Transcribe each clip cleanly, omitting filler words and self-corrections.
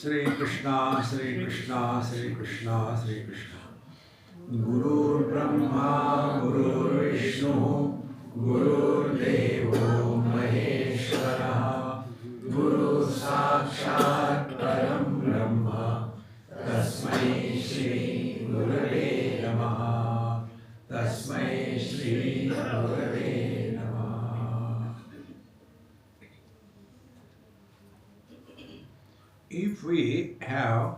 Shri Krishna, Shri Krishna, Shri Krishna, Shri Krishna. Guru Brahma, Guru Vishnu, Guru Devo Maheshwara, Guru Sakshat Param Brahma, Tasmai Shri Gurave Namaha, Tasmai Shri Gurave Namaha. If we have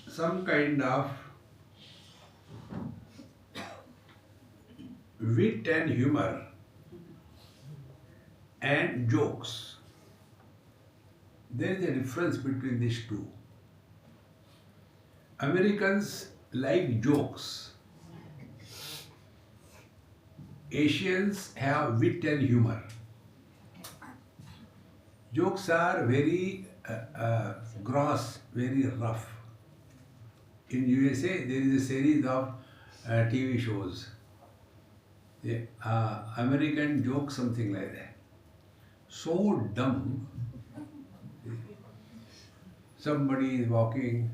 some kind of wit and humor and jokes, there is a difference between these two. Americans like jokes. Asians have wit and humor. Jokes are very gross, very rough. In USA, there is a series of TV shows. American joke, something like that. So dumb. Somebody is walking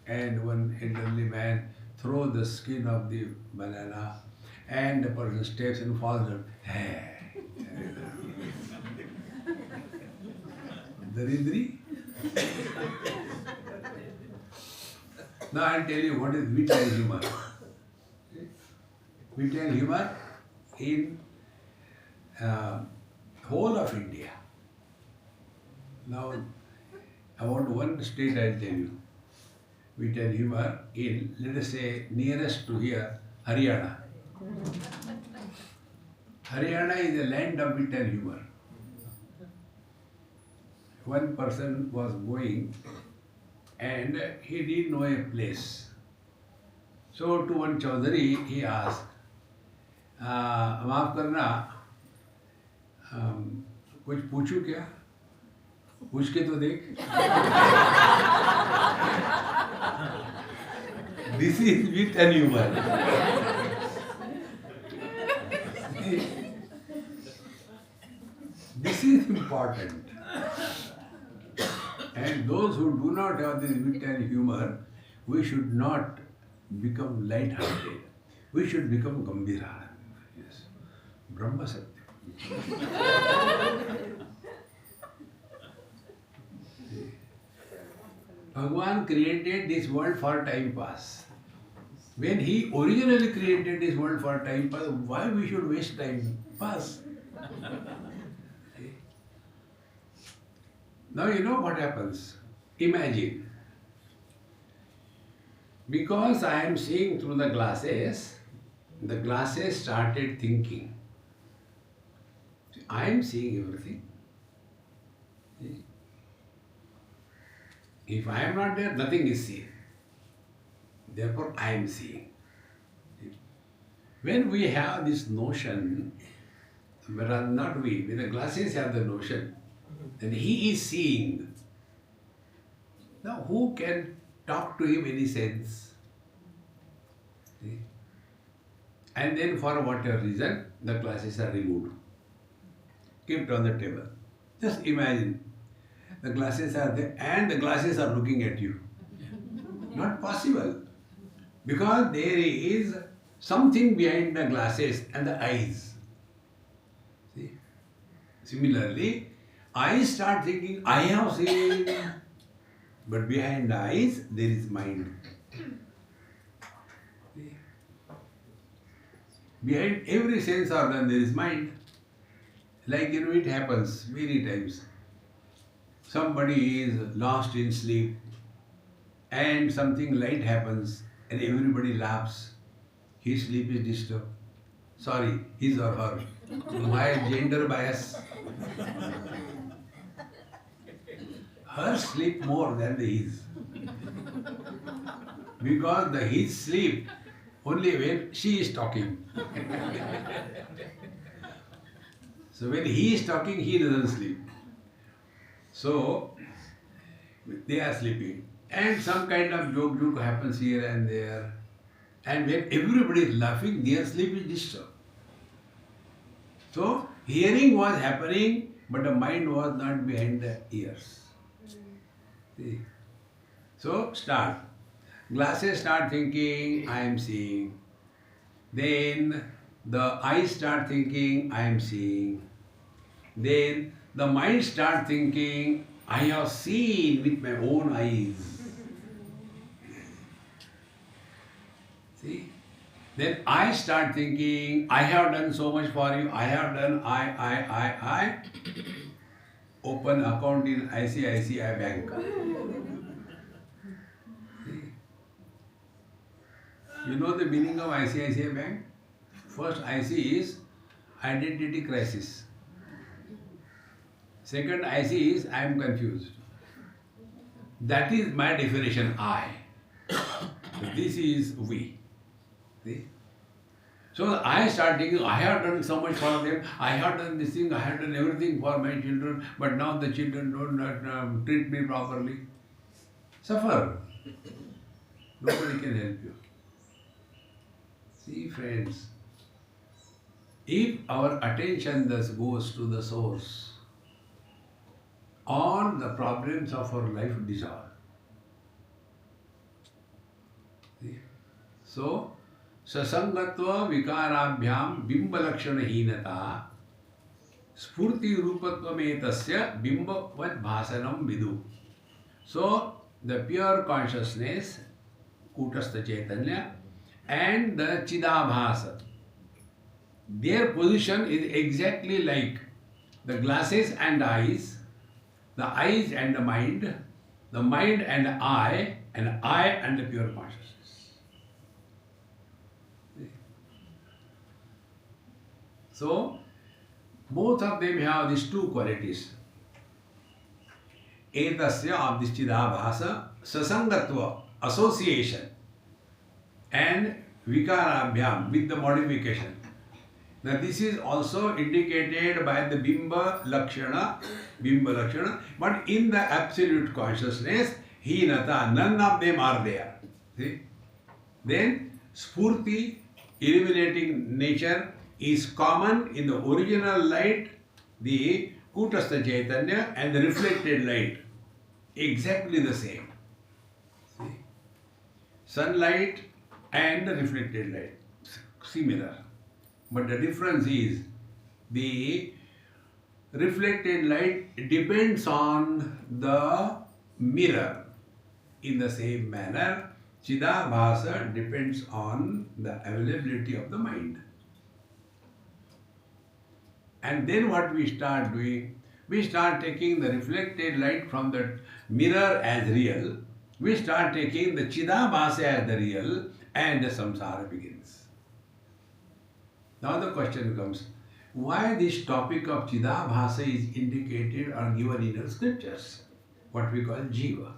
and one elderly man throws the skin of the banana and the person steps and falls down. Daridri. Now I'll tell you what is wit and humor. Wit and humor in whole of India. Now about one state I'll tell you. Wit and humor in, let us say, nearest to here, Haryana. Haryana is a land of wit and humor. One person was going and he didn't know a place. So to one Chaudhary he asked, माफ करना, कुछ पूछूं क्या? पूछ के तो देख. This is wit and humor. This is important. And those who do not have this wit and humor, we should not become light-hearted. We should become Gambhira. Yes. Brahma Satya. Bhagwan created this world for time pass. When he originally created this world for time pass, why we should waste time pass? Now you know what happens. Imagine, because I am seeing through the glasses started thinking. I am seeing everything. If I am not there, nothing is seen. Therefore, I am seeing. When we have this notion, but not we, when the glasses have the notion, then he is seeing. Now, who can talk to him any sense? See? And then for whatever reason, the glasses are removed, kept on the table. Just imagine, the glasses are there and the glasses are looking at you. Not possible. Because there is something behind the glasses and the eyes. See? Similarly, eyes start thinking, I have seen. But behind the eyes, there is mind. See? Behind every sense organ, there is mind. Like, it happens many times. Somebody is lost in sleep and something light happens and everybody laughs. His sleep is disturbed. Sorry, his or her. My gender bias. her sleep more than the his. Because the his sleep only when she is talking. So when he is talking, he doesn't sleep. So they are sleeping. And some kind of joke happens here and there. And when everybody is laughing, their sleep is disturbed. So hearing was happening, but the mind was not behind the ears. See? So start. Glasses start thinking, I am seeing. Then the eyes start thinking, I am seeing. Then the mind start thinking, I have seen with my own eyes. See? Then I start thinking, I have done so much for you, I have done, I. Open account in ICICI Bank. See? You know the meaning of ICICI Bank? First IC is identity crisis. Second IC is I am confused. That is my definition, I. This is we. See? So I start thinking, I have done so much for them, I have done this thing, I have done everything for my children, but now the children don't treat me properly. Suffer. Nobody can help you. See, friends, if our attention thus goes to the source, all the problems of our life dissolve. See? So, sasangatva vikarabhyam bimba lakshana heenata spurti rupatvam etasya bimba vad bhasanam vidu. So, the pure consciousness, kutastha chaitanya, and the chidabhasa, their position is exactly like the glasses and eyes, the eyes and the mind and I and the pure consciousness. So, both of them have these two qualities. Etasya of this chidabhasa, sasangatva, association, and vikarabhyam, with the modification. Now this is also indicated by the bimba lakshana, but in the absolute consciousness, heenata, none of them are there. See? Then spurti, illuminating nature, is common in the original light, the kutastha chaitanya, and the reflected light. Exactly the same. See? Sunlight and the reflected light, similar. But the difference is the reflected light depends on the mirror. In the same manner, chidabhasa depends on the availability of the mind. And then what we start doing? We start taking the reflected light from the mirror as real. We start taking the chidabhasa as the real, and the samsara begins. Now the question comes, why this topic of chidabhasa is indicated or given in the scriptures? What we call jiva.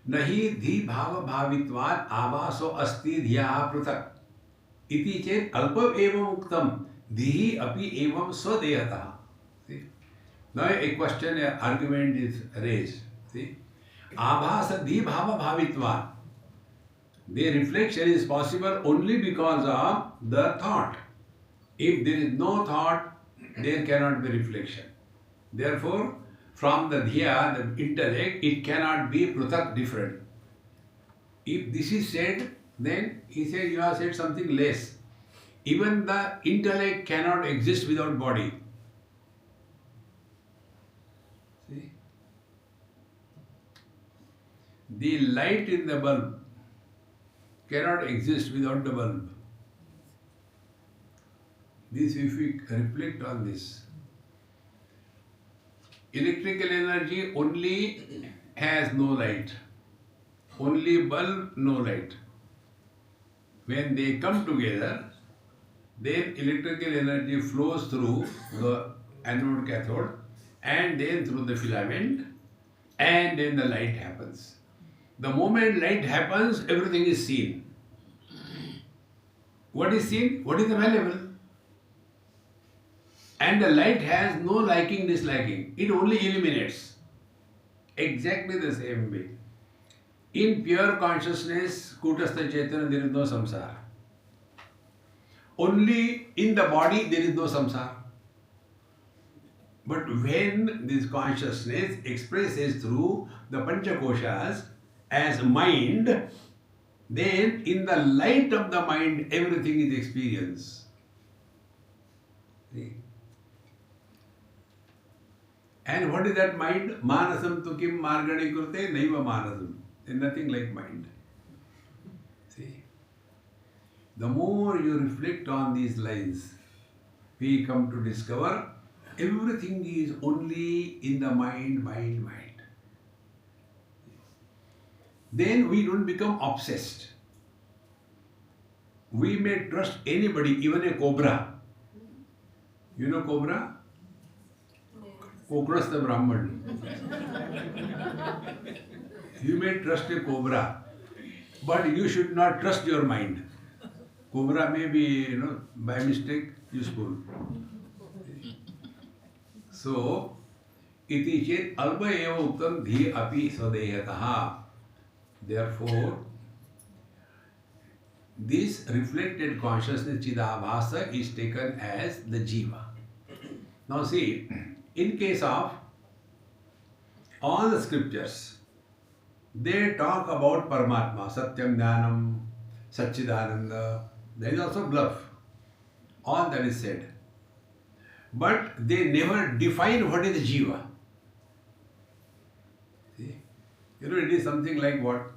Nahi dhi bhava bhavitvat avaso asti dhyaha pruthak. Iti chet alpav evam uktam dhihi api evam swadeyataha. See? Now a question, an argument is raised. See? Abhasa dhi bhava bhavitvat. The reflection is possible only because of the thought. If there is no thought, there cannot be reflection. Therefore, from the dhya, the intellect, it cannot be pruthak, different. If this is said, then he said you have said something less. Even the intellect cannot exist without body. See? The light in the bulb cannot exist without the bulb. This, if we reflect on this, electrical energy only has no light, only bulb, no light. When they come together, then electrical energy flows through the anode cathode and then through the filament, and then the light happens. The moment light happens, everything is seen. What is seen? What is available? And the light has no liking, disliking. It only illuminates. Exactly the same way. In pure consciousness, Kutastha Chaitanya, there is no samsara. Only in the body there is no samsara. But when this consciousness expresses through the Panchakoshas as mind, then in the light of the mind everything is experienced. See? And what is that mind? Manasam tu kim margani krute naiva manasam. There is nothing like mind. See? The more you reflect on these lines, we come to discover everything is only in the mind, mind, mind. Then we don't become obsessed. We may trust anybody, even a cobra. You know cobra? Kokrasta Brahman. You may trust a cobra, but you should not trust your mind. Cobra may be, by mistake, useful. So, iti chet alba eva uktam dhi api sadeyataha. Therefore, this reflected consciousness Chidabhasa is taken as the Jiva. Now see, in case of all the scriptures, they talk about Paramatma, Satyam Jnanam, Satchidananda. There is also bluff. All that is said. But they never define what is Jiva. See? It is something like what?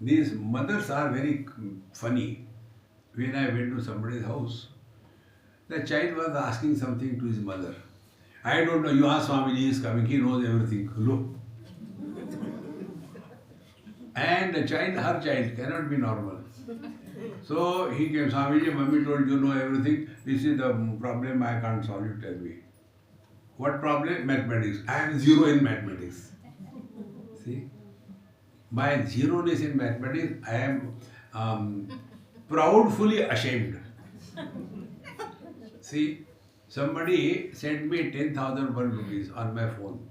These mothers are very funny. When I went to somebody's house, the child was asking something to his mother. I don't know, you ask Swamiji, he is coming, he knows everything. Look. And the child, her child, cannot be normal. So he came, Swamiji, Mummy told you know everything. This is the problem, I can't solve it, tell me. What problem? Mathematics. I am zero in mathematics. See? My zeroness in mathematics, I am proudly ashamed. See, somebody sent me 10,001 rupees on my phone.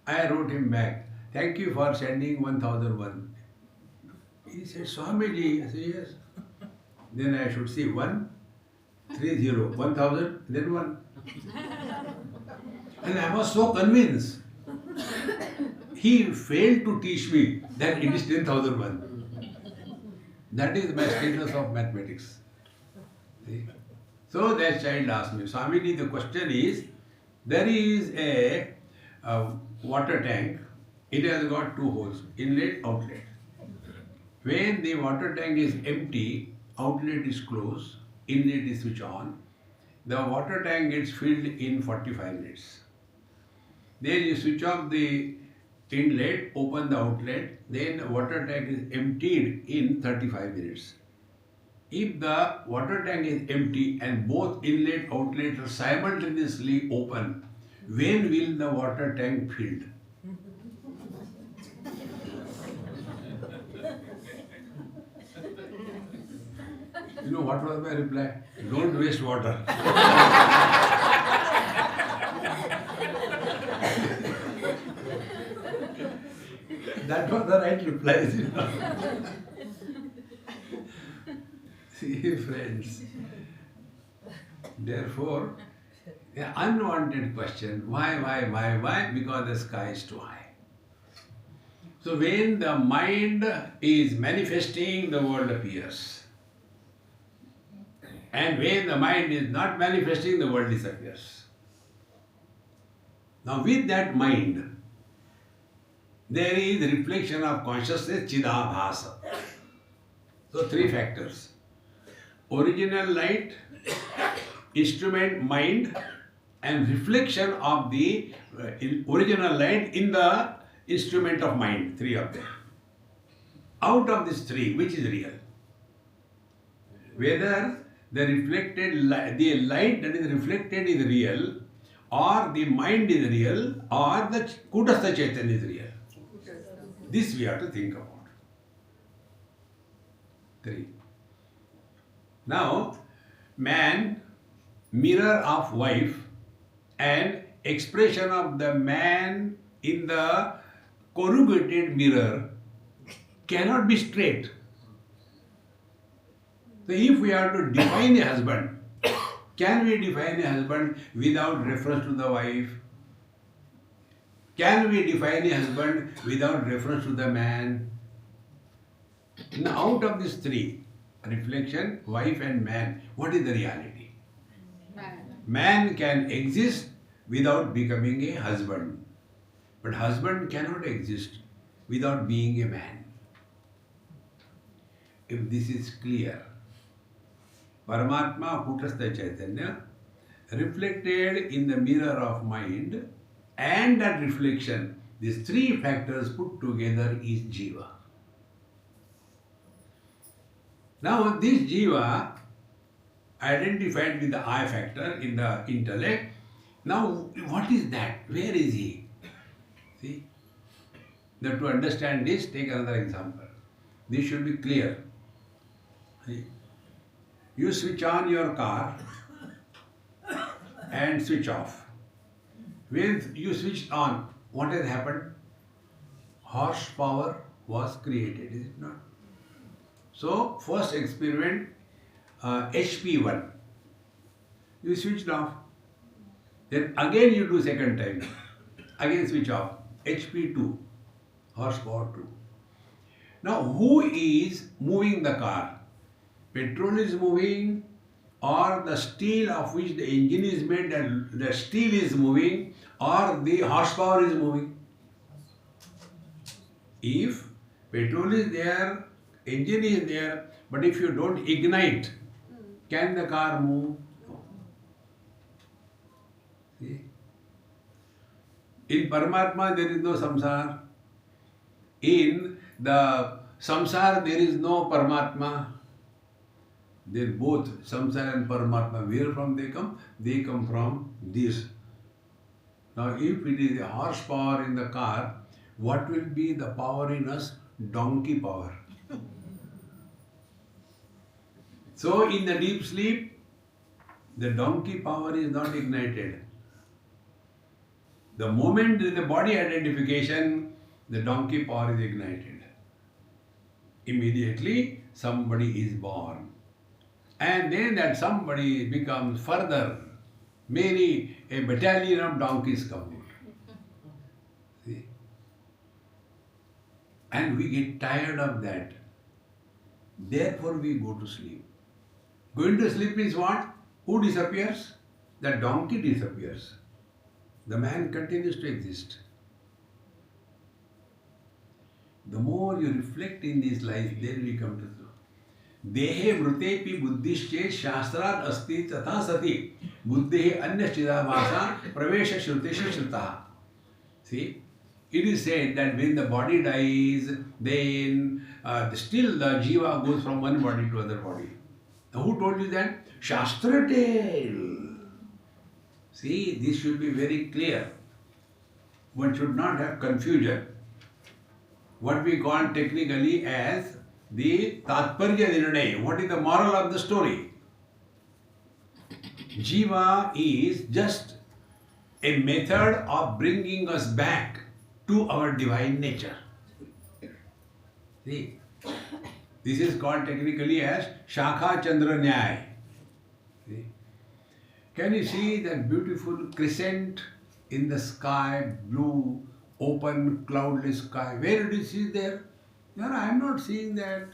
I wrote him back, thank you for sending 1,001. He said, Swamiji. I said, yes. Then I should say 1, 3, 0, 1,000, then 1. And I was so convinced. He failed to teach me that it is 10,001. That is my status of mathematics. See? So that child asked me, Swamiji, the question is, there is a water tank. It has got 2 holes, inlet, outlet. When the water tank is empty, outlet is closed, inlet is switched on. The water tank gets filled in 45 minutes. Then you switch off the inlet, open the outlet, then the water tank is emptied in 35 minutes. If the water tank is empty and both inlet and outlet are simultaneously open, when will the water tank filled? You know what was my reply? Don't waste water. That was the right reply. See, friends. Therefore, the unwanted question, why? Because the sky is too high. So when the mind is manifesting, the world appears. And when the mind is not manifesting, the world disappears. Now with that mind, there is reflection of consciousness, Chidabhasa. So 3 factors. Original light, instrument mind, and reflection of the original light in the instrument of mind, 3 of them. Out of these 3, which is real? Whether the light that is reflected is real, or the mind is real, or the Kutastha Chaitanya is real. This we have to think about. 3. Now, man, mirror of wife, and expression of the man in the corrugated mirror cannot be straight. So if we are to define a husband, can we define a husband without reference to the wife? Can we define a husband without reference to the man? Now, out of these 3, reflection, wife and man, what is the reality? Man can exist without becoming a husband. But husband cannot exist without being a man. If this is clear, Paramatma Kutastha Chaitanya reflected in the mirror of mind, and that reflection, these 3 factors put together is Jiva. Now this Jiva, identified with the I factor in the intellect, now what is that? Where is he? See? Now to understand this, take another example. This should be clear. See? You switch on your car and switch off. When you switched on, what has happened? Horsepower was created, is it not? So, first experiment, HP1. You switched off. Then again you do second time. Again switch off. HP2. Horsepower 2. Now, who is moving the car? Petrol is moving, or the steel of which the engine is made, and the steel is moving, or the horsepower is moving? If petrol is there, engine is there, but if you don't ignite, can the car move? No. See? In Paramatma there is no samsara. In the samsara there is no Paramatma. They are both samsara and Paramatma. Where from they come? They come from this. Now if it is a horsepower in the car, what will be the power in us? Donkey power. So in the deep sleep, the donkey power is not ignited. The moment in the body identification, the donkey power is ignited. Immediately somebody is born. And then that somebody becomes further. Many, a battalion of donkeys come out. See? And we get tired of that. Therefore we go to sleep. Going to sleep is what? Who disappears? The donkey disappears. The man continues to exist. The more you reflect in this life, then we come to Dehe mrutepi buddhische shastrat asti tatha sati buddhehe anyashchida vasa pravesha shrutesha shrutaha. See, it is said that when the body dies, then still the jiva goes from one body to other body. Now who told you that? Shastra tell. See, this should be very clear. One should not have confusion. What we call technically as the Tatparya Nirnay. What is the moral of the story? Jiva is just a method of bringing us back to our divine nature. See, this is called technically as Shakha Chandra Nyay. See? Can you see that beautiful crescent in the sky, blue, open, cloudless sky? Where did you see there? No, I am not seeing that.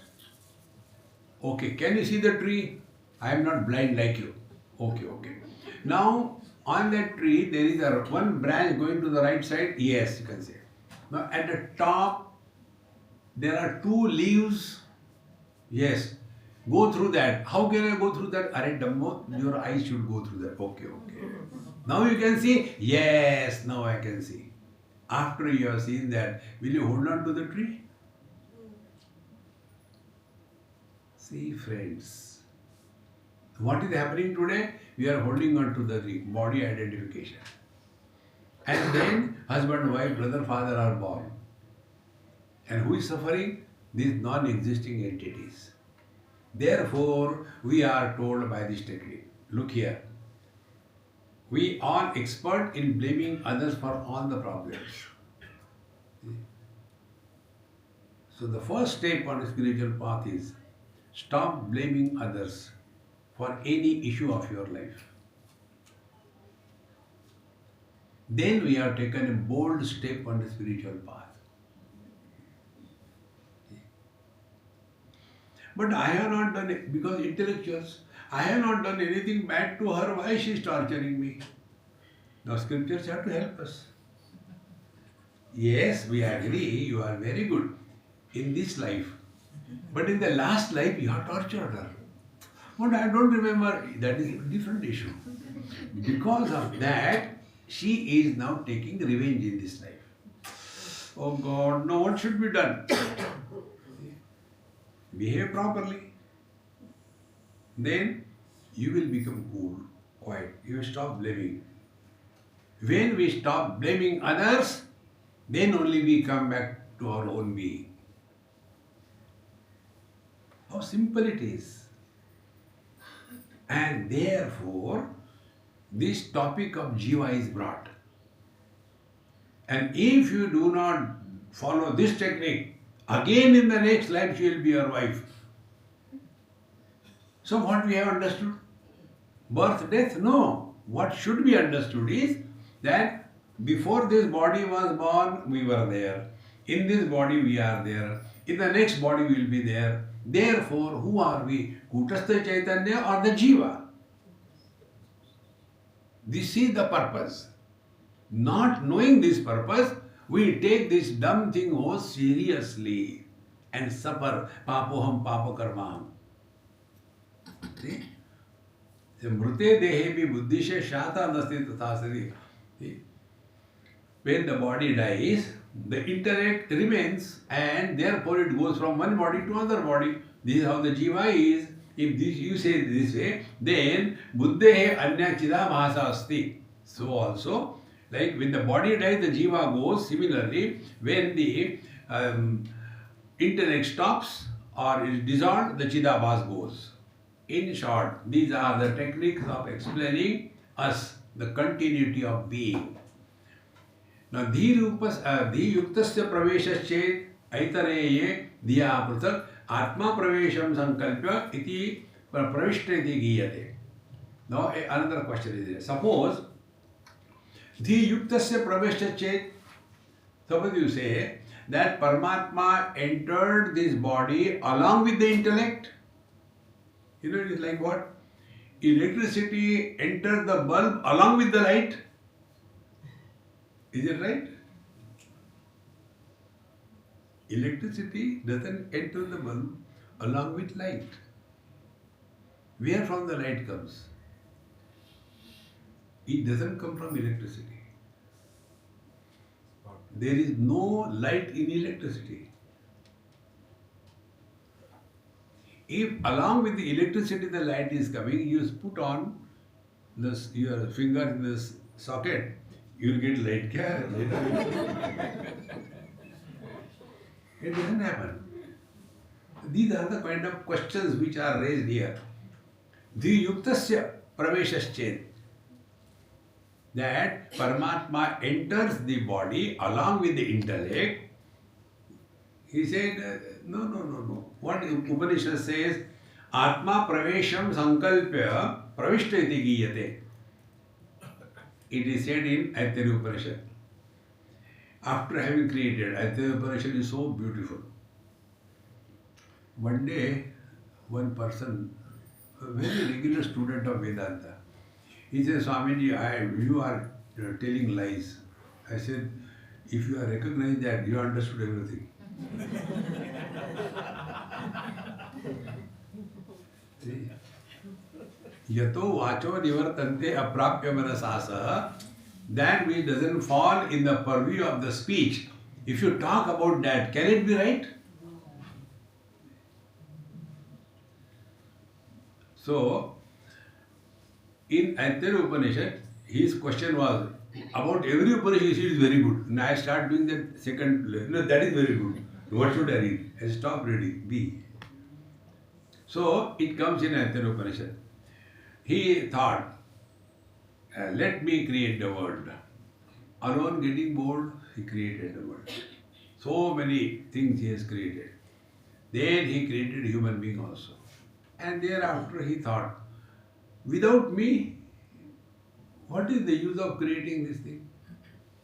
Okay, can you see the tree? I am not blind like you. Okay. Now, on that tree, there is one branch going to the right side. Yes, you can see. Now, at the top, there are 2 leaves. Yes. Go through that. How can I go through that? Arey Dammo, your eyes should go through that. Okay. Now you can see? Yes, now I can see. After you have seen that, will you hold on to the tree? See, friends, what is happening today? We are holding on to the body identification. And then husband, wife, brother, father are born. And who is suffering? These non-existing entities. Therefore, we are told by this technique, look here, we are expert in blaming others for all the problems. So the first step on the spiritual path is stop blaming others for any issue of your life. Then we have taken a bold step on the spiritual path. But I have not done it because intellectuals, I have not done anything bad to her, why she is torturing me? Now scriptures have to help us. Yes, we agree, you are very good in this life. But in the last life, you have tortured her. But I don't remember, that is a different issue. Because of that, she is now taking revenge in this life. Oh God, no, what should be done? Behave properly. Then you will become cool, quiet. You will stop blaming. When we stop blaming others, then only we come back to our own being. How simple it is. And therefore, this topic of jiva is brought. And if you do not follow this technique, again in the next life she will be your wife. So what we have understood? Birth, death? No. What should be understood is that before this body was born, we were there. In this body we are there. In the next body we will be there. Therefore, who are we? Kutastha Chaitanya or the Jiva? This is the purpose. Not knowing this purpose, we take this dumb thing seriously and suffer. Papoham papakarmaham. See? Mrute dehebi buddhishe shata nasti tathasari. When the body dies, the intellect remains and therefore it goes from one body to another body. This is how the jiva is. If this, you say this way, then buddhehe anya chida mahasa asti. So also, like when the body dies, the jiva goes. Similarly, when the intellect stops or is dissolved, the chidabhas goes. In short, these are the techniques of explaining us, the continuity of being. Now, dhiyuktasya praveshaschet aitareye dhiya pratak atma pravesham sankalpya iti pravishta iti giyate. Now, another question is there. Suppose dhiyuktasya praveshaschet, suppose you say that Paramatma entered this body along with the intellect. You know, it is like what? Electricity enters the bulb along with the light. Is it right? Electricity doesn't enter the bulb along with light. Where from the light comes? It doesn't come from electricity. There is no light in electricity. If along with the electricity the light is coming, you put on this, your finger in this socket, you will get light. It doesn't happen. These are the kind of questions which are raised here. Dhiyuktasya praveshaschet. That Paramatma enters the body along with the intellect. He said, no. What Upanishad says, Atma pravesham sankalpya pravishta iti giyate. It is said in Aitari Upanishad. After having created, Aitari Upanishad is so beautiful. One day, one person, a very regular student of Vedanta, he said, Swamiji, you are telling lies. I said, if you are recognizing that, you understood everything. See? Yato vacho nivartante aprapya manasasa, that which doesn't fall in the purview of the speech. If you talk about that, can it be right? So, in Aitari Upanishad, his question was, About every Upanishad you see is very good. Now I start doing that second, no, that is very good. What should I read? I stop reading. B. So it comes in Aitara Upanishad. He thought, let me create the world. Alone getting bored, he created the world. So many things he has created. Then he created human being also. And thereafter he thought, without me, what is the use of creating this thing?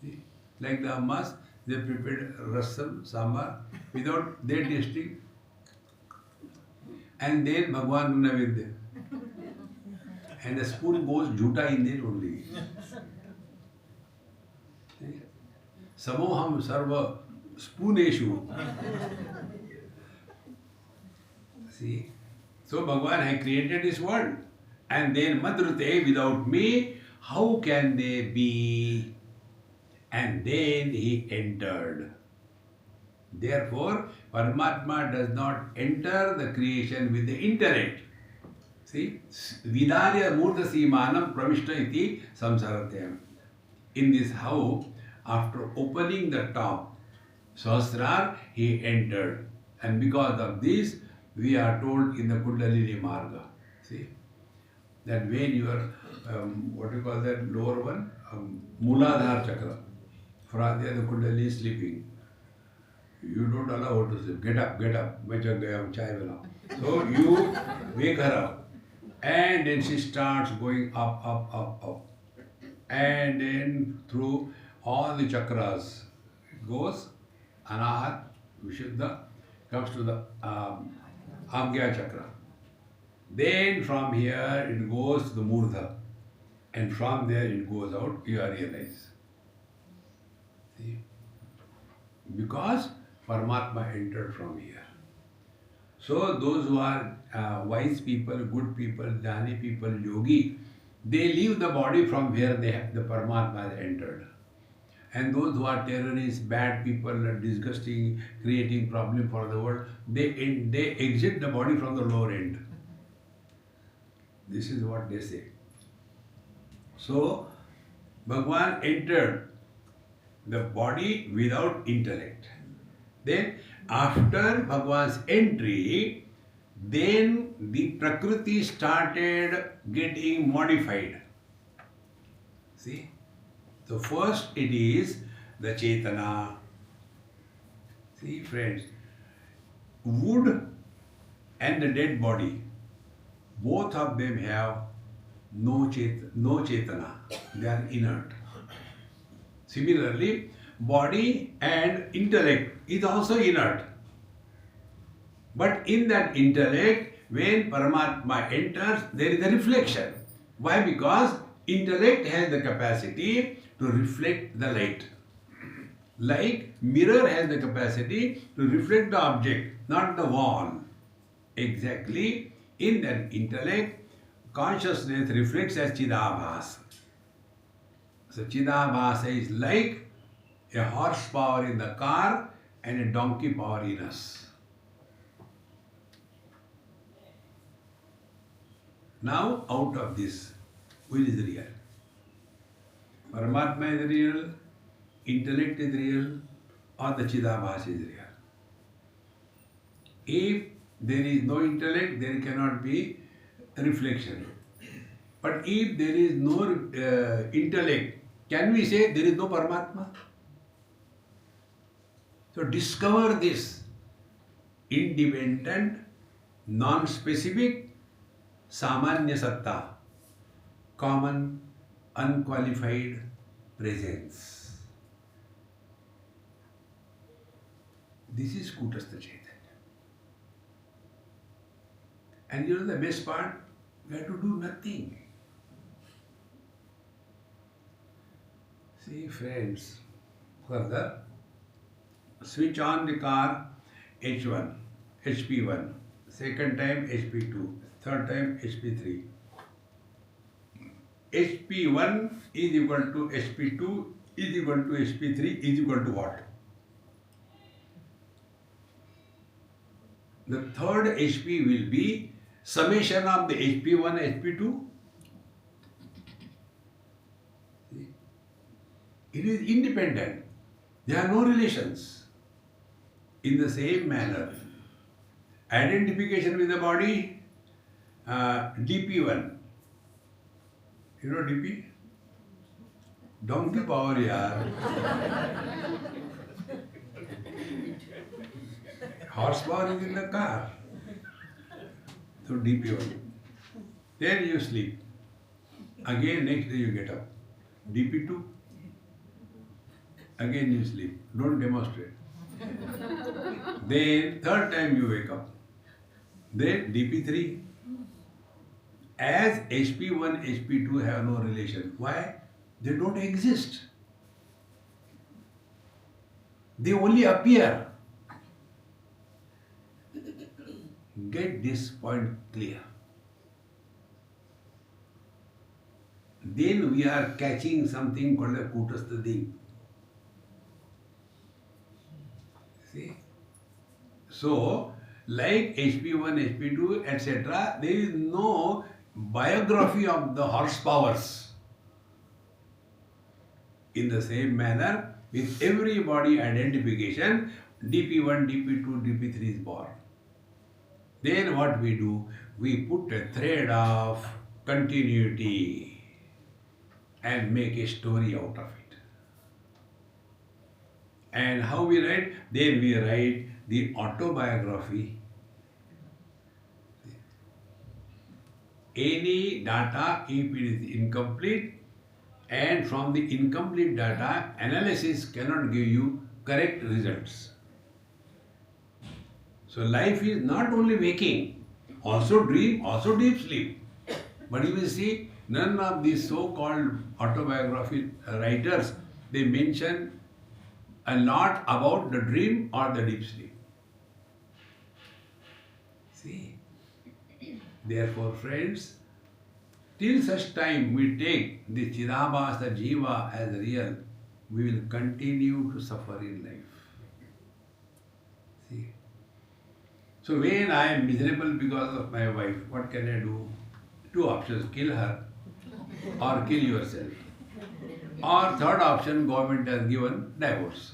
See? Like the Ammas, they prepared rasam, sambar, without their tasting. And then Bhagwan Navidya. And the spoon goes jhuta in it only. Samoham sarva spooneshu. See? So Bhagwan had created this world. And then Madrute, without me, how can they be? And then he entered. Therefore, Paramatma does not enter the creation with the intellect. See? Vidarya murta simanam pravishta iti samsaratyam. In this how, after opening the top, Sahasrar, he entered. And because of this, we are told in the Kundalini Marga. See? That when you are, what do you call that lower one? Muladhara chakra. From there the Kundalini is sleeping. You don't allow her to sleep. Get up, get up. Main chak gaya, chai banao. So you wake her up. And then she starts going up, up, up, up. And then through all the chakras, it goes Anahat, Vishuddha, comes to the Agya chakra. Then from here it goes to the Murdha. And from there it goes out, you are realized. See? Because Paramatma entered from here. So those who are wise people, good people, jnani people, yogi, they leave the body from where they have, the Paramatma has entered. And those who are terrorists, bad people, disgusting, creating problem for the world, they exit the body from the lower end. This is what they say. So, Bhagwan entered the body without intellect. Then, after Bhagwan's entry, then the Prakriti started getting modified. See? So first it is the Chetana. See friends, wood and the dead body, both of them have no Chetana. They are inert. Similarly, body and intellect is also inert. But in that intellect, when Paramatma enters, there is a reflection. Why? Because intellect has the capacity to reflect the light. Like mirror has the capacity to reflect the object, not the wall. Exactly, in that intellect, consciousness reflects as Chidabhas. So Chidabhasa is like a horsepower in the car and a donkey power in us. Now, out of this, which is real? Paramatma is real, intellect is real, or the Chidabhas is real. If there is no intellect, there cannot be reflection. But if there is no intellect, can we say there is no Paramatma? So discover this independent, non-specific, Samanya Satta, common, unqualified presence. This is Kutastha Chaitanya. And you know the best part? We have to do nothing. See friends, further, switch on the car H1, HP1, second time HP2, third time HP3. HP1 is equal to HP2 is equal to HP3 is equal to what? The third HP will be summation of the HP1, HP2. See? It is independent. There are no relations. In the same manner, identification with the body, DP1. You know DP? Donkey power, yaar. Horsepower is in the car. So DP1. Then you sleep. Again next day you get up. DP2. Again you sleep. Don't demonstrate. Then third time you wake up. Then DP3. As HP1, HP2 have no relation. Why? They don't exist. They only appear. Get this point clear. Then we are catching something called a kutastha thing. See? So, like HP1, HP2, etc., there is no biography of the horsepowers. In the same manner, with every body identification, DP1, DP2, DP3 is born. Then what we do? We put a thread of continuity and make a story out of it. And how we write? Then we write the autobiography. Any data, if it is incomplete, and from the incomplete data, analysis cannot give you correct results. So life is not only waking, also dream, also deep sleep. But you will see, none of these so-called autobiography writers, they mention a lot about the dream or the deep sleep. See? Therefore, friends, till such time we take the Chidabhasa Jiva as real, we will continue to suffer in life. See? So when I am miserable because of my wife, what can I do? Two options, kill her or kill yourself. Or third option, government has given divorce.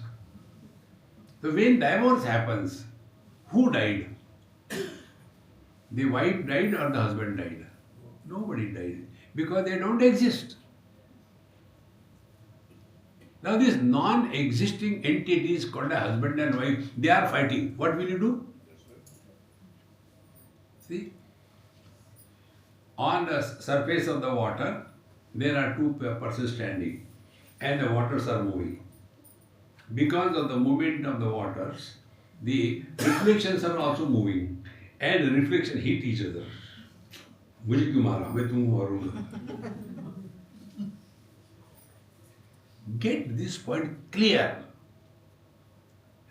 So when divorce happens, who died? The wife died or the husband died? Nobody died because they don't exist. Now these non-existing entities called a husband and wife, they are fighting. What will you do? See? On the surface of the water, there are two persons standing and the waters are moving. Because of the movement of the waters, the reflections are also moving and the reflection hit each other. मुझे क्यों मारा? मैं तुमको मारूंगा. Get this point clear.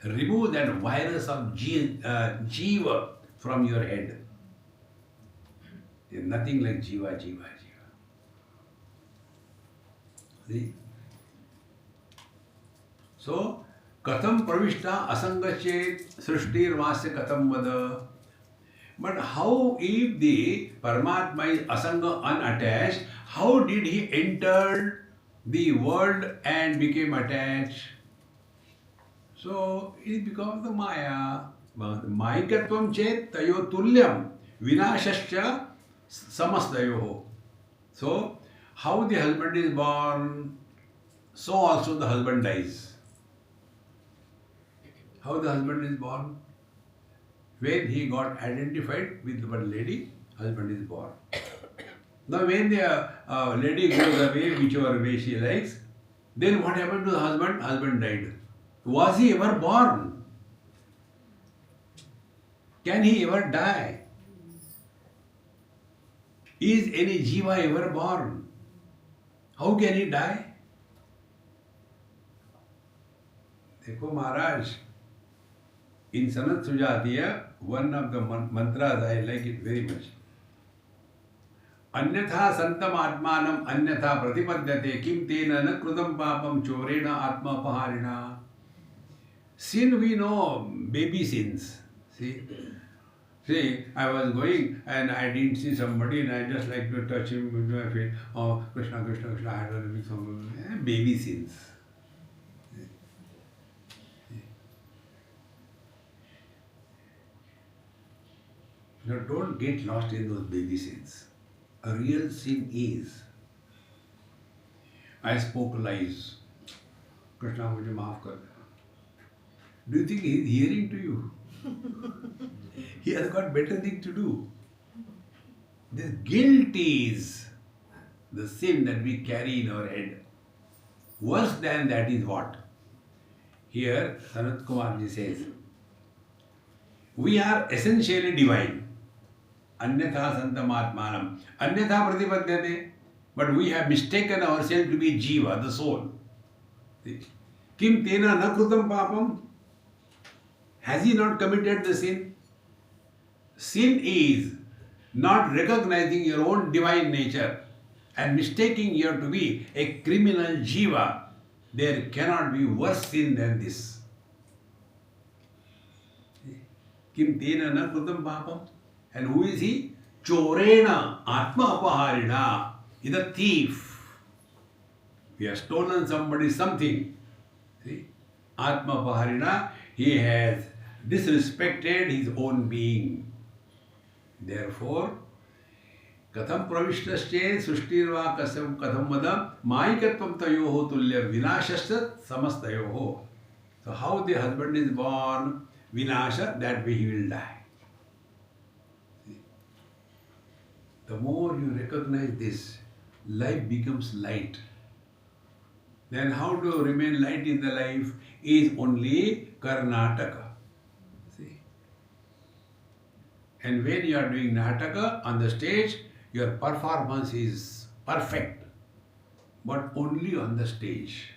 Remove that virus of Jiva from your head. There is nothing like Jiva, Jiva, Jiva. See? So, katham pravishta asangachet srishtirvasya katham vada. But how if the Paramatma is asanga unattached, how did he enter the world and became attached? So, it is because of the Maya. Mayikatvam chet tayo tulyam vinashascha samastayo. So, how the husband is born, so also the husband dies. How the husband is born? When he got identified with one lady, husband is born. Now when the lady goes away, whichever way she likes, then what happened to the husband? Husband died. Was he ever born? Can he ever die? Is any jiva ever born? How can he die? देखो महाराज, in Sanat Sujatiya, one of the mantras, I like it very much. Anyatha santam atmanam anyatha pratipadyate kim tena na krudam papam chorena atma paharina. Sin we know, baby sins. See, I was going and I didn't see somebody and I just like to touch him with my feet. Oh, Krishna, Krishna, Krishna, I had a baby sins. Now don't get lost in those baby sins. A real sin is, I spoke lies. Krishna, mujhe maaf kar dena. Do you think he is hearing to you? He has got better thing to do. This guilt is the sin that we carry in our head. Worse than that is what? Here, Sanat Kumar ji says, we are essentially divine. Anyatha santam atmanam. Anyatha pratipadyate. But we have mistaken ourselves to be jiva, the soul. Kim tena na krutam papam? Has he not committed the sin? Sin is not recognizing your own divine nature and mistaking you to be a criminal jiva. There cannot be worse sin than this. Kim tena na krutam papam? And who is he? Chorena atma apaharina. He is a thief. He has stolen somebody something. See? Atma apaharina. He has disrespected his own being. Therefore, katham pravishtasche sushtirva kasam katham vadam maikatvam tayoho tulya vinashasya samastayoho. So how the husband is born, vinasha, that way he will die. See? The more you recognize this, life becomes light. Then how to remain light in the life is only Karnataka. See? And when you are doing Nataka on the stage, your performance is perfect. But only on the stage.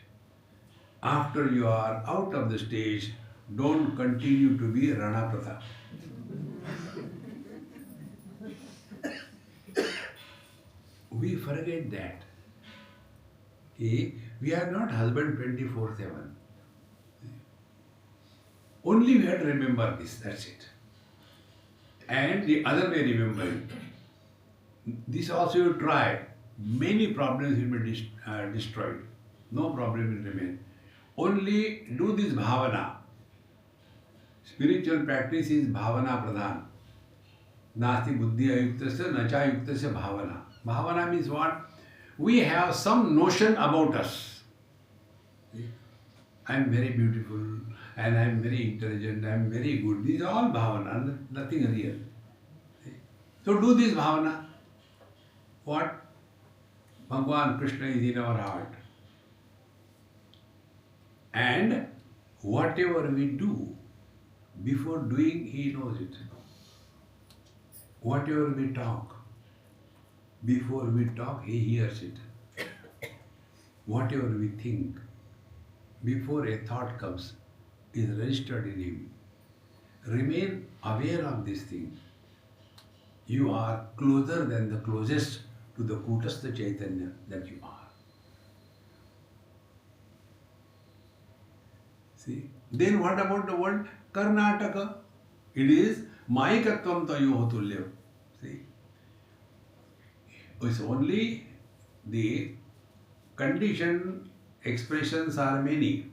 After you are out of the stage, don't continue to be Rana Pratap. We forget that. We are not husband 24/7. Only we have to remember this, that's it. And the other way remembering. This also you try. Many problems will be destroyed. No problem will remain. Only do this bhavana. Spiritual practice is bhavana pradhan. Nasti buddhi ayuktasya nacha yuktasya bhavana. Bhavana means what? We have some notion about us. I am very beautiful and I am very intelligent, I am very good. These are all bhavana, nothing real. So do this bhavana. What? Bhagavan Krishna is in our heart. And whatever we do, before doing, he knows it. Whatever we talk, before we talk, he hears it. Whatever we think, before a thought comes, is registered in him. Remain aware of this thing. You are closer than the closest to the Kutastha Chaitanya that you are. See? Then what about the word Karnataka? It is Maikatvam Tayoho Tulya. See? It's only the conditioned expressions are many.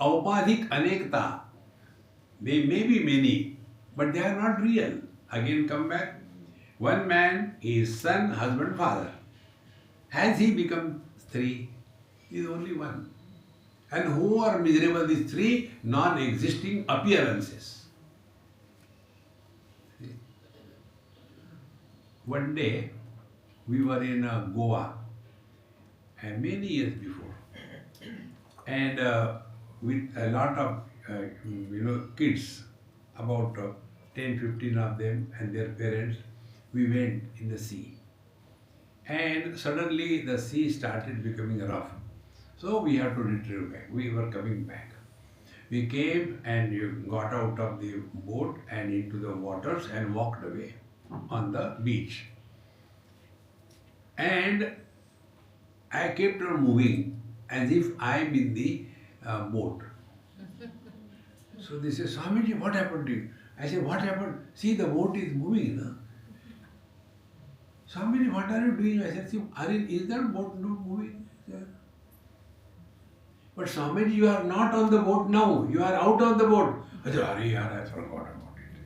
Aupadhik anekta. They may be many, but they are not real. Again come back. One man is son, husband, father. Has he become three? He is only one. And who are miserable? These three non-existing appearances. See? One day, we were in Goa, and many years before, and with a lot of kids, about 10-15 of them and their parents, we went in the sea. And suddenly the sea started becoming rough. So we had to retrieve back. We were coming back. We came and got out of the boat and into the waters and walked away on the beach. And I kept on moving as if I am in the boat. So they said, Swamiji, what happened to you? I said, what happened? See, the boat is moving. No? Swamiji, what are you doing? I said, see, is that boat not moving? But Swamiji, you are not on the boat now. You are out of the boat. I said, I forgot about it.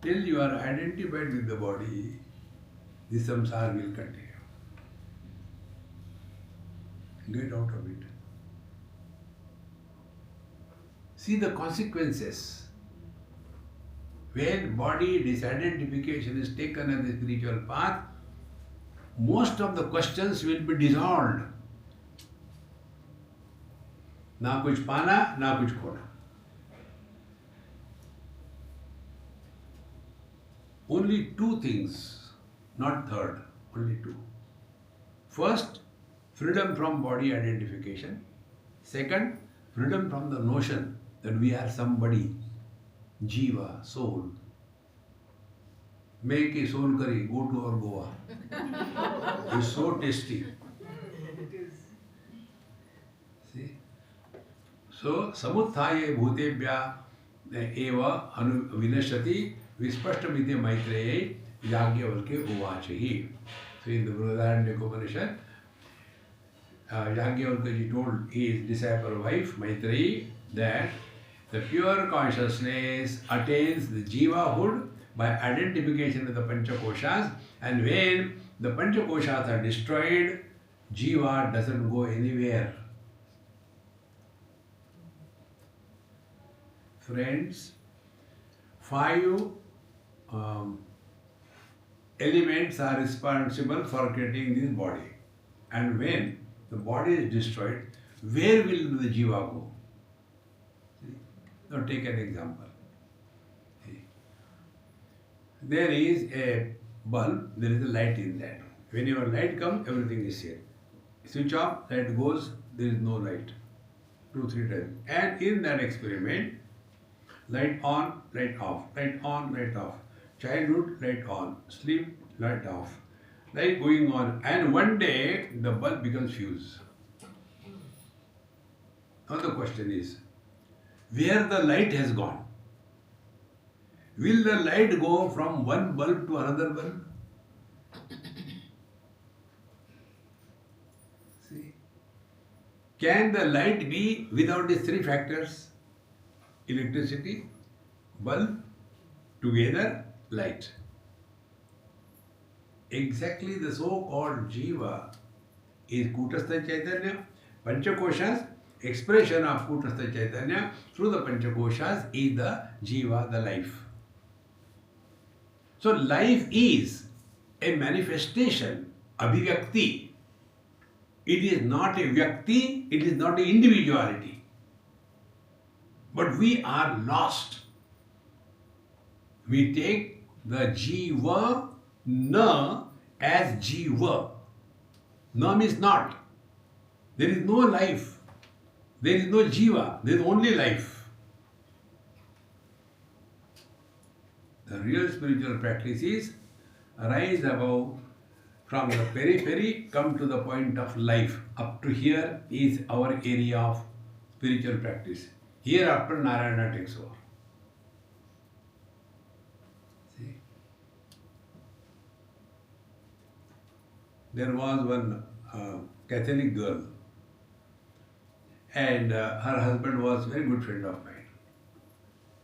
till you are identified with the body, the samsara will continue. Get out of it. See the consequences. When body disidentification is taken as the spiritual path, most of the questions will be dissolved. ना कुछ पाना, ना कुछ खोना. Only two things, not third, only two. First, freedom from body identification. Second, freedom from the notion that we are somebody, jiva, soul. Make a soul curry, go to our Goa. It's so tasty. See? So, samutthaya bhutebhya eva vinashati vispashtamite maitreya yagyavalke uvachahi. So, in the Brihadaranyaka Upanishad, Yagyavalkya told his disciple wife Maitreyi that the pure consciousness attains the jivahood by identification with the Panchakoshas, and when the Panchakoshas are destroyed, jiva doesn't go anywhere. Friends, 5 elements are responsible for creating this body. And when the body is destroyed, where will the jiva go? See? Now take an example. See? There is a bulb, there is a light in that. When your light comes, everything is here. Switch off, light goes, there is no light. 2, 3 times. And in that experiment, light on, light off, light on, light off. Childhood, light on. Sleep, light off. Light going on. And one day, the bulb becomes fused. Now the question is, where the light has gone? Will the light go from one bulb to another bulb? See? Can the light be without these 3 factors? Electricity, bulb, together, light. Exactly the so-called jiva is Kutastha Chaitanya. Panchakoshas, expression of Kutastha Chaitanya through the Panchakoshas is the jiva, the life. So life is a manifestation, abhivyakti. It is not a vyakti, it is not an individuality. But we are lost. We take the jiva na as jiva. Na means not. There is no life. There is no jiva. There is only life. The real spiritual practices arise above from the periphery, come to the point of life. Up to here is our area of spiritual practice. Hereafter Narayana takes over. See? There was one Catholic girl, and her husband was a very good friend of mine.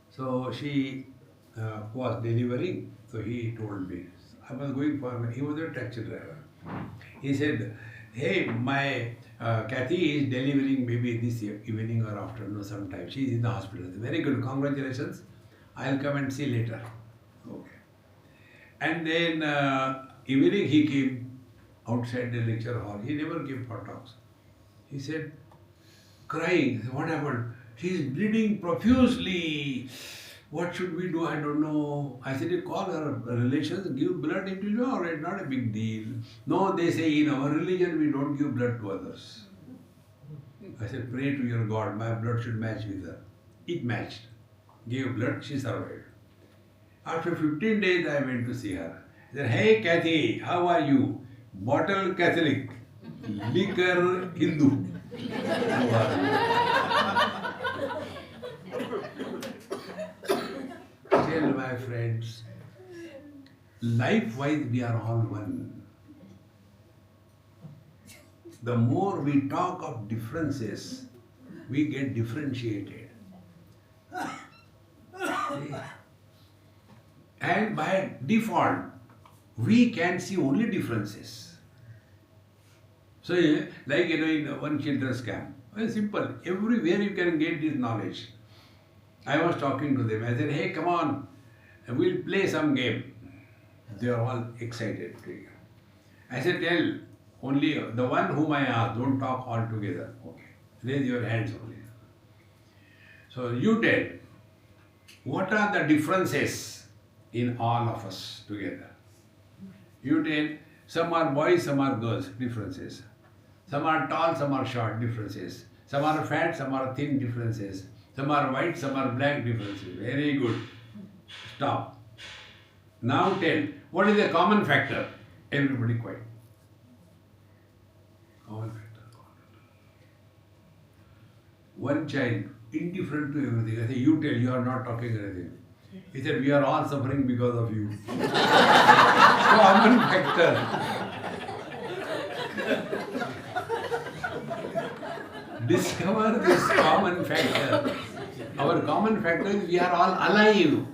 So she was delivering, so he told me, I was going for, he was a taxi driver. He said, hey, my Kathy is delivering maybe this evening or afternoon sometime. She is in the hospital. Very good, congratulations. I'll come and see later. Okay. And then evening he came outside the lecture hall. He never came for talks. He said, crying, what happened? He is bleeding profusely. What should we do? I don't know. I said, you call her relations, give blood, it will be alright, not a big deal. No, they say in our religion we don't give blood to others. I said, pray to your God, my blood should match with her. It matched. Gave blood, she survived. After 15 days, I went to see her. I said, hey Kathy, how are you? Bottle Catholic, liquor Hindu. How are you? Tell my friends, life-wise we are all one. The more we talk of differences, we get differentiated. See? And by default, we can see only differences. So, like in one children's camp, very simple. Everywhere you can get this knowledge. I was talking to them. I said, hey, come on, we'll play some game. They are all excited. I said, tell only the one whom I asked, don't talk all together. Okay. Raise your hands only. So you tell, what are the differences in all of us together? You tell, some are boys, some are girls, differences. Some are tall, some are short, differences. Some are fat, some are thin, differences. Some are white, some are black, differences. Very good. Stop. Now tell, what is the common factor? Everybody quiet. Common factor. One child, indifferent to everything. I say, you tell, you are not talking anything. He said, we are all suffering because of you. Common factor. Discover this common factor. Our common factor is we are all alive.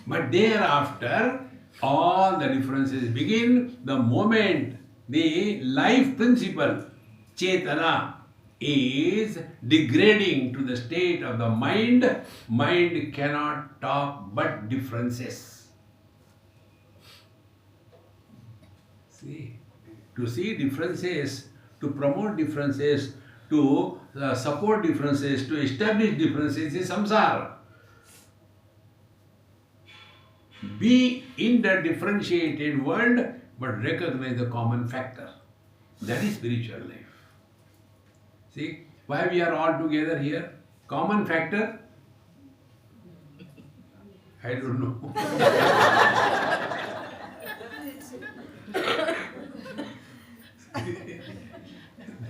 But thereafter, all the differences begin the moment the life principle, Chetana, is degrading to the state of the mind. Mind cannot talk but differences. See? To see differences, to promote differences, to support differences, to establish differences is samsara. Be in the differentiated world, but recognize the common factor. That is spiritual life. See, why we are all together here? Common factor? I don't know.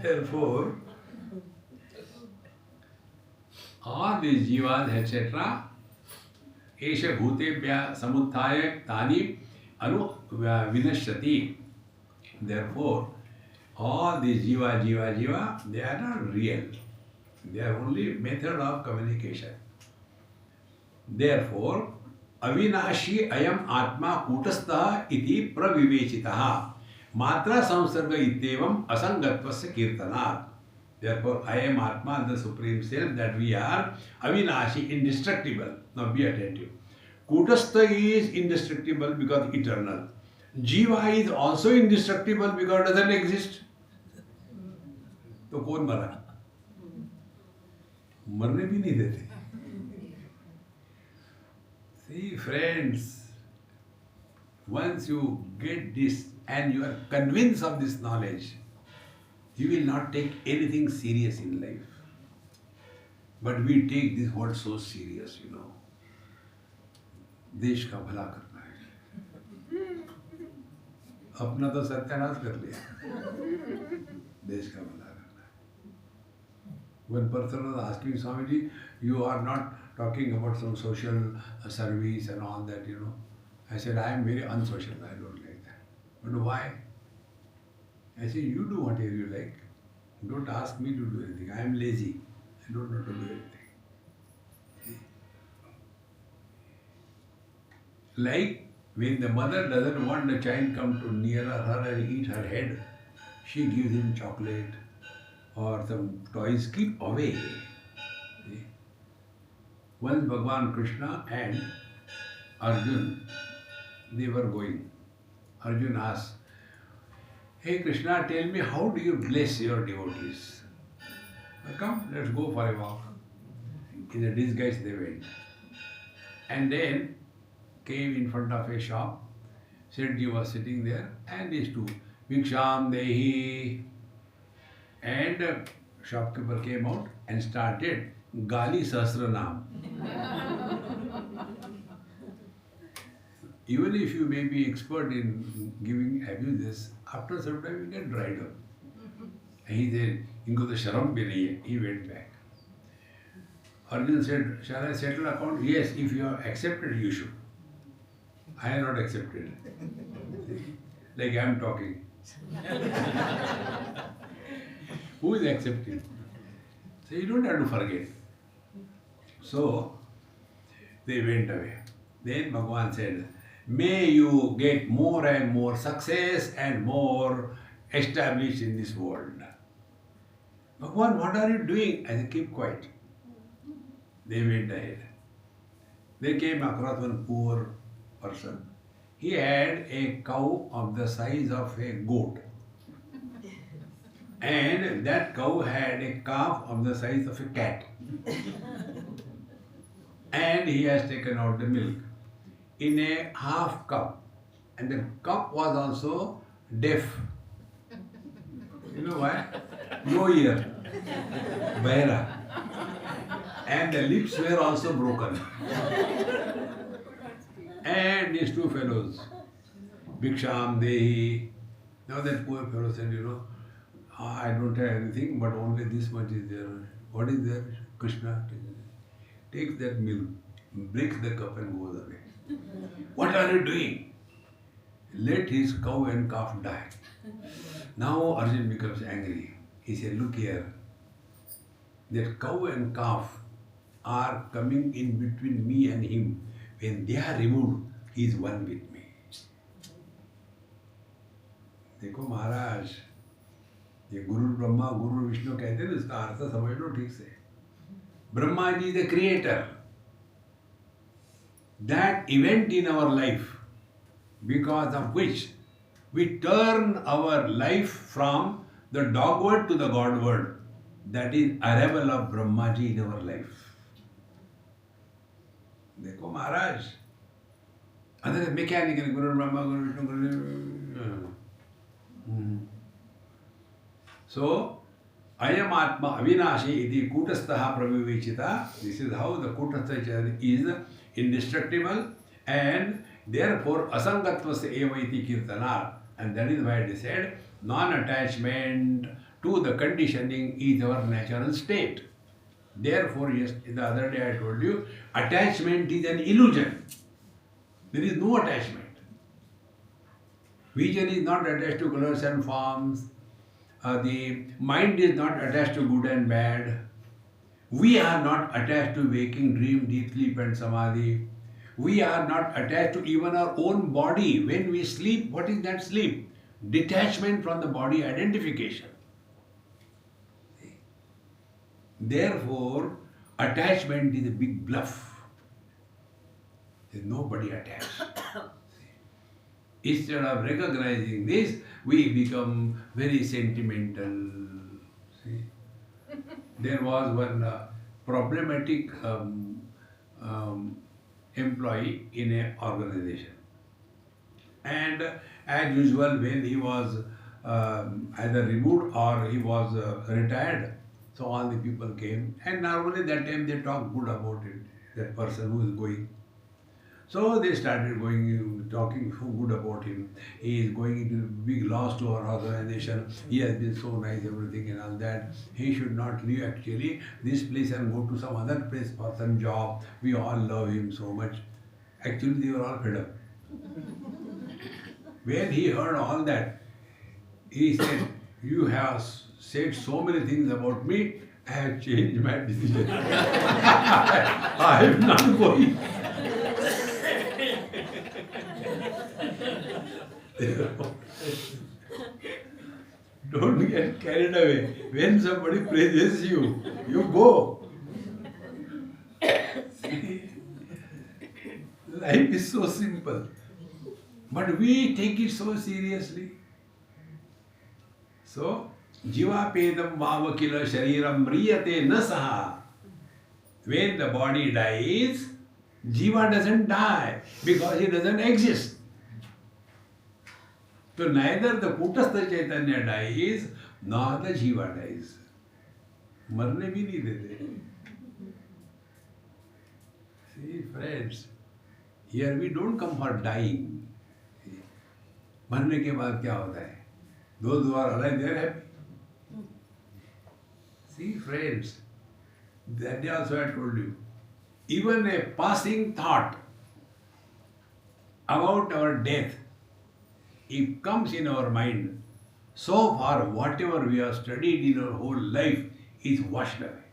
Therefore, all these jivas, etc., esha bhutebhya samuthaya tani anu vinashyati. Therefore, all these jiva, they are not real. They are only method of communication. Therefore, avinashi ayam atma kutastha iti pravivechitaha. Matra samsarga ittevam asangatvasya kirtanat. Therefore, I am Atma, the Supreme Self, that we are avinashi, indestructible. Now be attentive. Kutastha is indestructible because eternal. Jiva is also indestructible because it doesn't exist. तो कौन मरा? मरने भी नहीं देते. See, friends, once you get this and you are convinced of this knowledge, you will not take anything serious in life. But we take this word so serious, you know. देश का भला करना है. अपना तो सत्यानाश कर लिया. देश का भला करना है. One person was asking Swamiji, you are not talking about some social service and all that, you know. I said, I am very unsocial. I don't like that. But why? I said, you do whatever you like. Don't ask me to do anything. I am lazy. I don't know to do anything. Like when the mother doesn't want the child come to near her and eat her head, she gives him chocolate or some toys. Keep away. Once Bhagavan Krishna and Arjun, they were going. Arjun asked, hey Krishna, tell me, how do you bless your devotees? Come, let's go for a walk. In a disguise they went. And then came in front of a shop. Sethji was sitting there and these two, Viksham Dehi. And shopkeeper came out and started Gali Sahasranam. Even if you may be expert in giving abuses, after some time you get dried up. And he said, Inko to sharam bhi nahi hai. He went back. Arjun said, shall I settle account? Yes, if you have accepted, you should. I have not accepted. Like I am talking. Who is accepting? So you don't have to forget. So, They went away. Then Bhagavan said, may you get more and more success and more established in this world. Bhagavan, what are you doing? I said, keep quiet. They went ahead. They came across one poor person. He had a cow of the size of a goat. And that cow had a calf of the size of a cat. And he has taken out the milk in a half cup. And the cup was also deaf. You know why? No ear. Bahira. And the lips were also broken. And these two fellows, Bhiksham Dehi. Now that poor fellow said, I don't have anything, but only this much is there. What is there? Krishna takes that milk, breaks the cup and goes away. What are you doing? Let his cow and calf die. Now Arjun becomes angry. He said, look here, that cow and calf are coming in between me and him. When they are removed, he is one with me. देखो महाराज, ये गुरु ब्रह्मा गुरु विष्णु कहते हैं, इसका अर्थ समझ लो ठीक से. Brahma ji is the creator. That event in our life, because of which we turn our life from the dogward to the godward, that is arrival of Brahma ji in our life. देखो महाराज, other mechanical Guru Brahma, Guru Vishnu, Guru. So, Ayam Atma Avinashi iti Kutastaha Pravivechita. This is how the Kutastha is indestructible, and therefore Asangatvasya eva iti Kirtana. And that is why it is said, non-attachment to the conditioning is our natural state. Therefore, yes, the other day I told you, attachment is an illusion. There is no attachment. Vision is not attached to colors and forms. The mind is not attached to good and bad. We are not attached to waking, dream, deep sleep and samadhi. We are not attached to even our own body. When we sleep, what is that sleep? Detachment from the body, identification. Therefore, attachment is a big bluff. There is nobody attached. Instead of recognizing this, we become very sentimental. See? There was one problematic employee in an organization. And as usual, when he was either removed or he was retired, so all the people came, and normally that time they talk good about it, that person who is going. So they started going, talking so good about him. He is going into big loss to our organization. He has been so nice, everything and all that. He should not leave actually this place and go to some other place for some job. We all love him so much. Actually, they were all fed up. When he heard all that, he said, you have said so many things about me, I have changed my decision. I am not going. Don't get carried away. When somebody praises you, you go. See? Life is so simple. But we take it so seriously. So, Jiva pedam vavakila shariram mriyate nasaha. When the body dies, Jiva doesn't die because he doesn't exist. So neither the Kutastha Chaitanya dies, nor the Jiva dies. Marne bhi nahi dete. See, friends, here we don't come for dying. मरने के बाद क्या होता है? Those who are alive, they are happy. See, friends, that day also I told you, even a passing thought about our death, it comes in our mind, so far whatever we have studied in our whole life is washed away.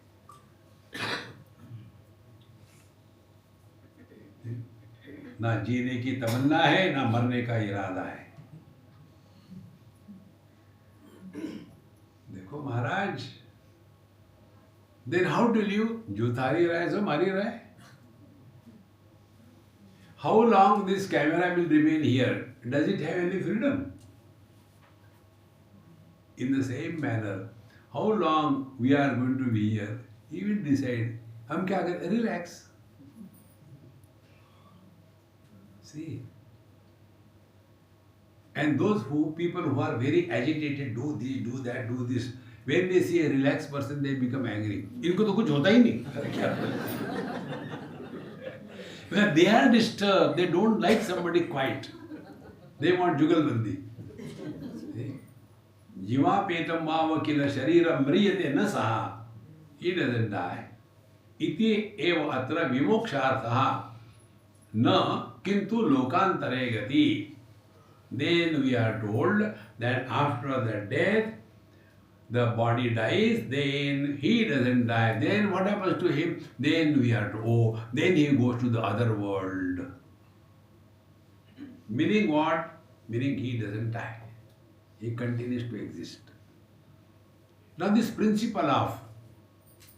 ना जीने की तमन्ना है, ना मरने का इरादा है। देखो महाराज, then how to live? जो थारी राय सो मारी राय. How long this camera will remain here? Does it have any freedom? In the same manner, how long we are going to be here? He will decide. हम क्या करें? Relax. See. And those people who are very agitated, do this, do that, do this. When they see a relaxed person, they become angry. इनको तो कुछ होता ही नहीं. When they are disturbed, they don't like somebody quiet. They want jugalbandi. Jiva petam mava kila sharira mriyate na saha. He doesn't die. Iti eva atra vimoksharthaha na kintu lokantare gati. Then we are told that after the death, the body dies, then he doesn't die. Then what happens to him? Then we are told, then he goes to the other world. Meaning what? Meaning he doesn't die. He continues to exist. Now this principle of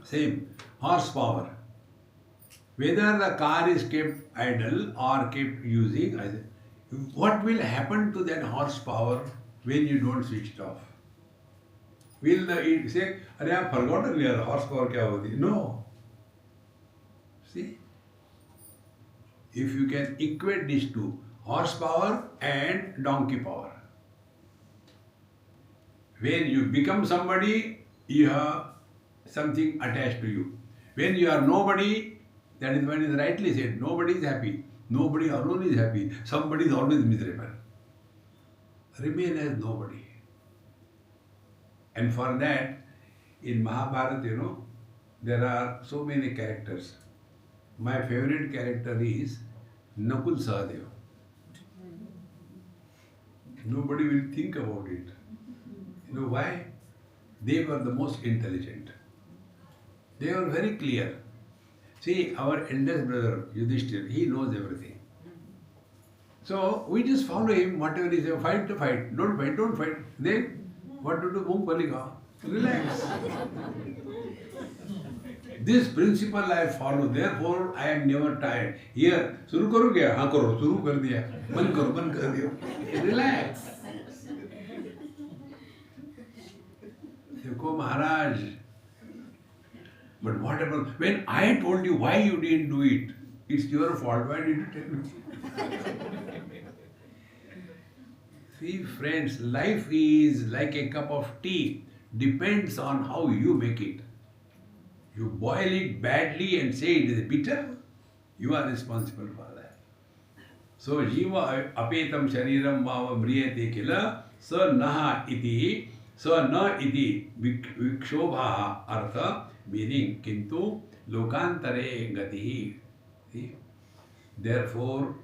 same horsepower, whether the car is kept idle or kept using, what will happen to that horsepower when you don't switch it off? Will it say, "Arey, I have forgotten your horsepower kya hoti?" No. See, if you can equate these two, horsepower and donkey power. When you become somebody, you have something attached to you. When you are nobody, that is when it is rightly said, nobody is happy. Nobody alone is happy. Somebody is always miserable. Remain as nobody. And for that, in Mahabharata, there are so many characters. My favorite character is Nakul Sahadev. Nobody will think about it. You know why? They were the most intelligent. They were very clear. See, our eldest brother, Yudhishthir, he knows everything. So, we just follow him, whatever he says, fight to fight, don't fight, don't fight. Then, what to do? Mungpalika. Relax. This principle I follow, therefore I am never tired. Here, shuru karu kya? हाँ करो, शुरू कर दिया. बंद कर दिया. Relax. देखो महाराज. But what happened? When I told you why you didn't do it, it's your fault. Why did you tell me? See, friends, life is like a cup of tea. Depends on how you make it. You boil it badly and say it is bitter, you are responsible for that. So, jiva apetam shariram bhava mriyate kila sa naha iti vikshobha artha, meaning kintu lokantare gatihi. See? Therefore,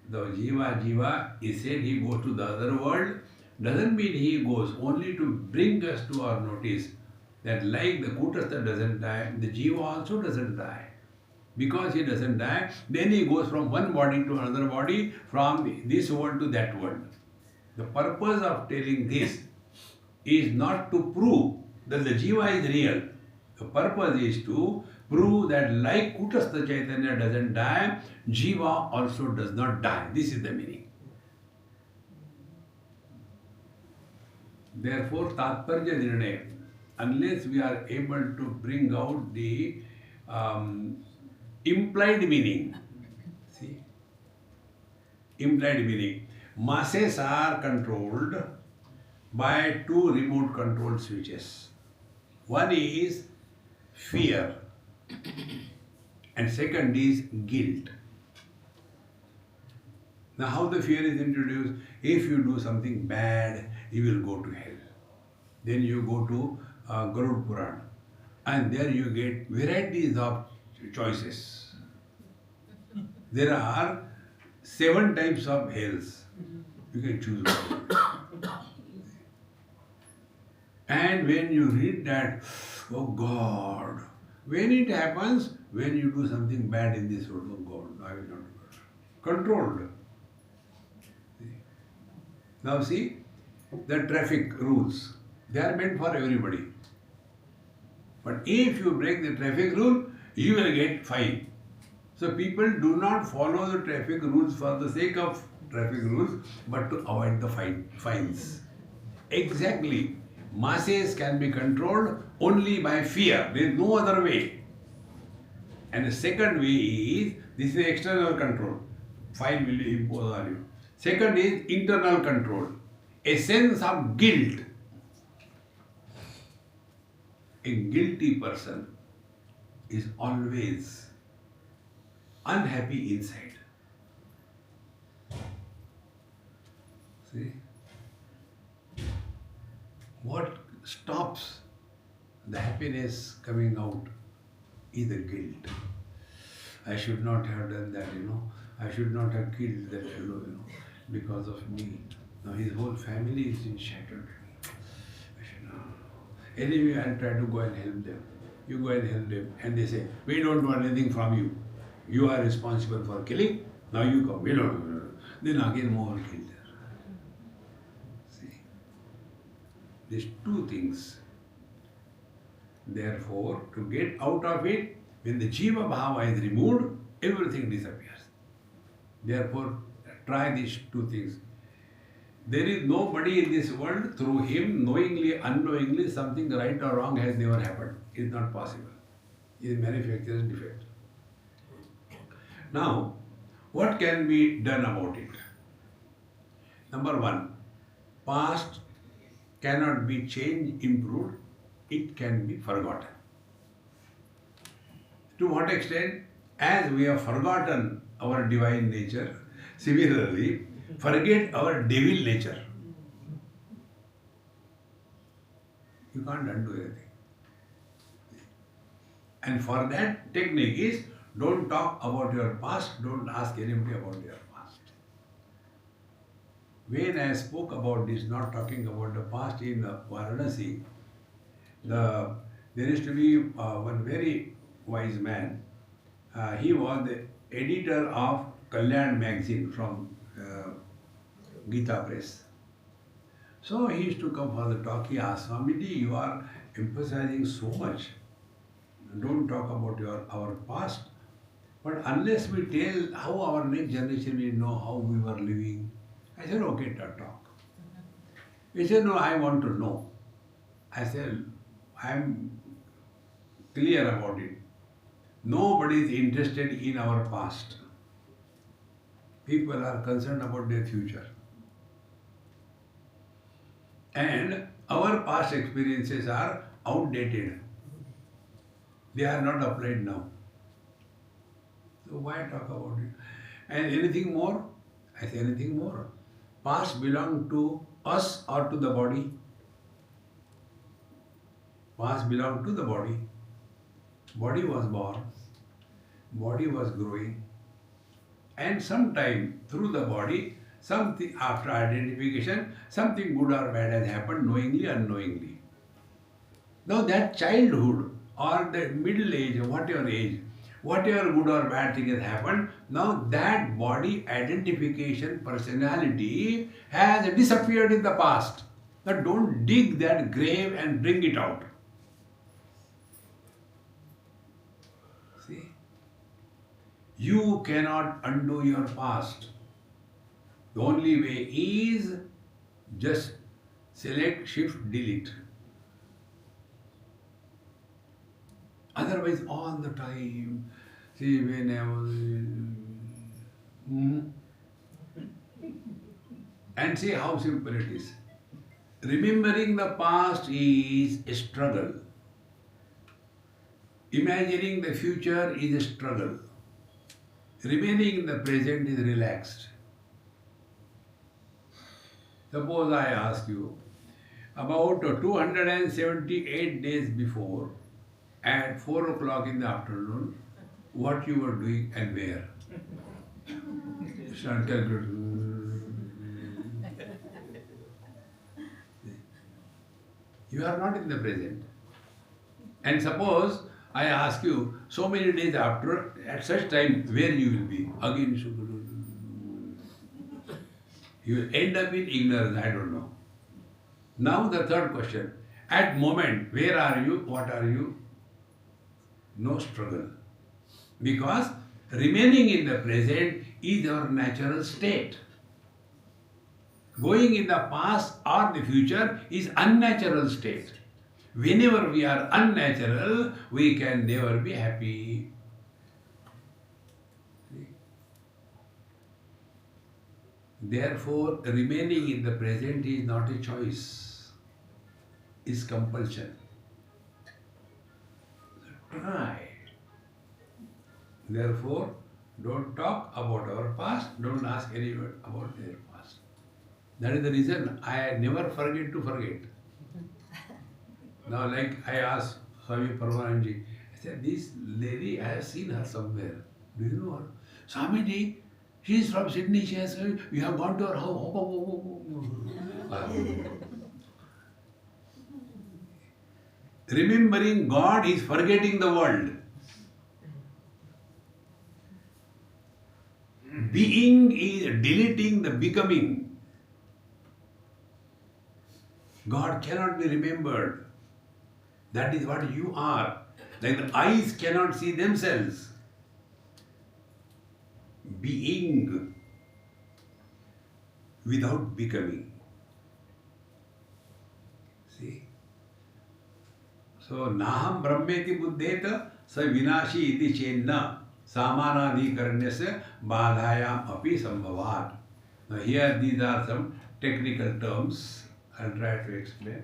the jiva is said he goes to the other world, doesn't mean he goes only to bring us to our notice that like the Kutastha doesn't die, the jiva also doesn't die. Because he doesn't die, then he goes from one body to another body, from this world to that world. The purpose of telling this is not to prove that the jiva is real. The purpose is to prove that like Kutastha Chaitanya doesn't die, jiva also does not die. This is the meaning. Therefore, Tatparya Nirnaya, unless we are able to bring out the implied meaning, see, implied meaning, masses are controlled by two remote control switches. One is fear and second is guilt. Now how the fear is introduced? If you do something bad, you will go to hell. Then you go to Garud Puran and there you get varieties of choices. There are 7 types of hells. You can choose one. And when you read that, oh God, when it happens, when you do something bad in this world, oh God, I will not do it. controlled. Now see, the traffic rules, they are meant for everybody. But if you break the traffic rule, you will get fine. So people do not follow the traffic rules for the sake of traffic rules, but to avoid the fines. Exactly. Masses can be controlled only by fear. There is no other way. And the second way is, this is external control. Fine will be imposed on you. Second is internal control. A sense of guilt. A guilty person is always unhappy inside. See? What stops the happiness coming out is the guilt. I should not have done that, I should not have killed that fellow, because of me. Now his whole family is in shattered. Anyway, I'll try to go and help them. You go and help them. And they say, we don't want anything from you. You are responsible for killing. Now you come. We don't. Then again more kill there. See. These two things. Therefore, to get out of it, when the Jiva Bhava is removed, everything disappears. Therefore, try these two things. There is nobody in this world, through him, knowingly, unknowingly, something right or wrong has never happened. It is not possible. It is manufacturer's defect. Now, what can be done about it? Number one, past cannot be changed, improved. It can be forgotten. To what extent? As we have forgotten our divine nature, similarly, forget our devil nature. You can't undo anything. And for that, technique is, don't talk about your past, don't ask anybody about your past. When I spoke about this, not talking about the past in Varanasi, there used to be one very wise man. He was the editor of Kalyan magazine from Gita Press. So he used to come for the talk. He asked, Swamiji, you are emphasizing so much. Don't talk about our past. But unless we tell how our next generation will know how we were living. I said, okay, talk. He said, no, I want to know. I said, I am clear about it. Nobody is interested in our past. People are concerned about their future. And our past experiences are outdated. They are not applied now. So why talk about it? And anything more? I say anything more. Past belong to us or to the body? Past belong to the body. Body was born. Body was growing. And sometime through the body, something after identification, something good or bad has happened, knowingly, unknowingly. Now that childhood or the middle age, whatever good or bad thing has happened, now that body identification, personality has disappeared in the past. Now don't dig that grave and bring it out. See? You cannot undo your past. The only way is just select, shift, delete. Otherwise, all the time, see, when I was... And see how simple it is. Remembering the past is a struggle. Imagining the future is a struggle. Remaining in the present is relaxed. Suppose I ask you, about 278 days before, at 4 o'clock in the afternoon, what you were doing and where? Start calculating. You are not in the present. And suppose I ask you, so many days after, at such time, where you will be? Again, You will end up in ignorance, I don't know. Now the third question. At moment, where are you? What are you? No struggle. Because remaining in the present is our natural state. Going in the past or the future is unnatural state. Whenever we are unnatural, we can never be happy. Therefore, remaining in the present is not a choice, it's compulsion. Try. Therefore, don't talk about our past, don't ask anyone about their past. That is the reason I never forget to forget. Now, like I asked Swami Anubhavanandaji, I said, this lady, I have seen her somewhere. Do you know her? Swamiji, she is from Sydney. She has, we have gone to her house. Remembering God is forgetting the world. Being is deleting the becoming. God cannot be remembered. That is what you are. Like the eyes cannot see themselves. Being without becoming. See? So, naham brahmeti buddheta sa vinashi iti chenna samanadhikaranyasya badhayam api sambhavat. Now here these are some technical terms. I'll try to explain.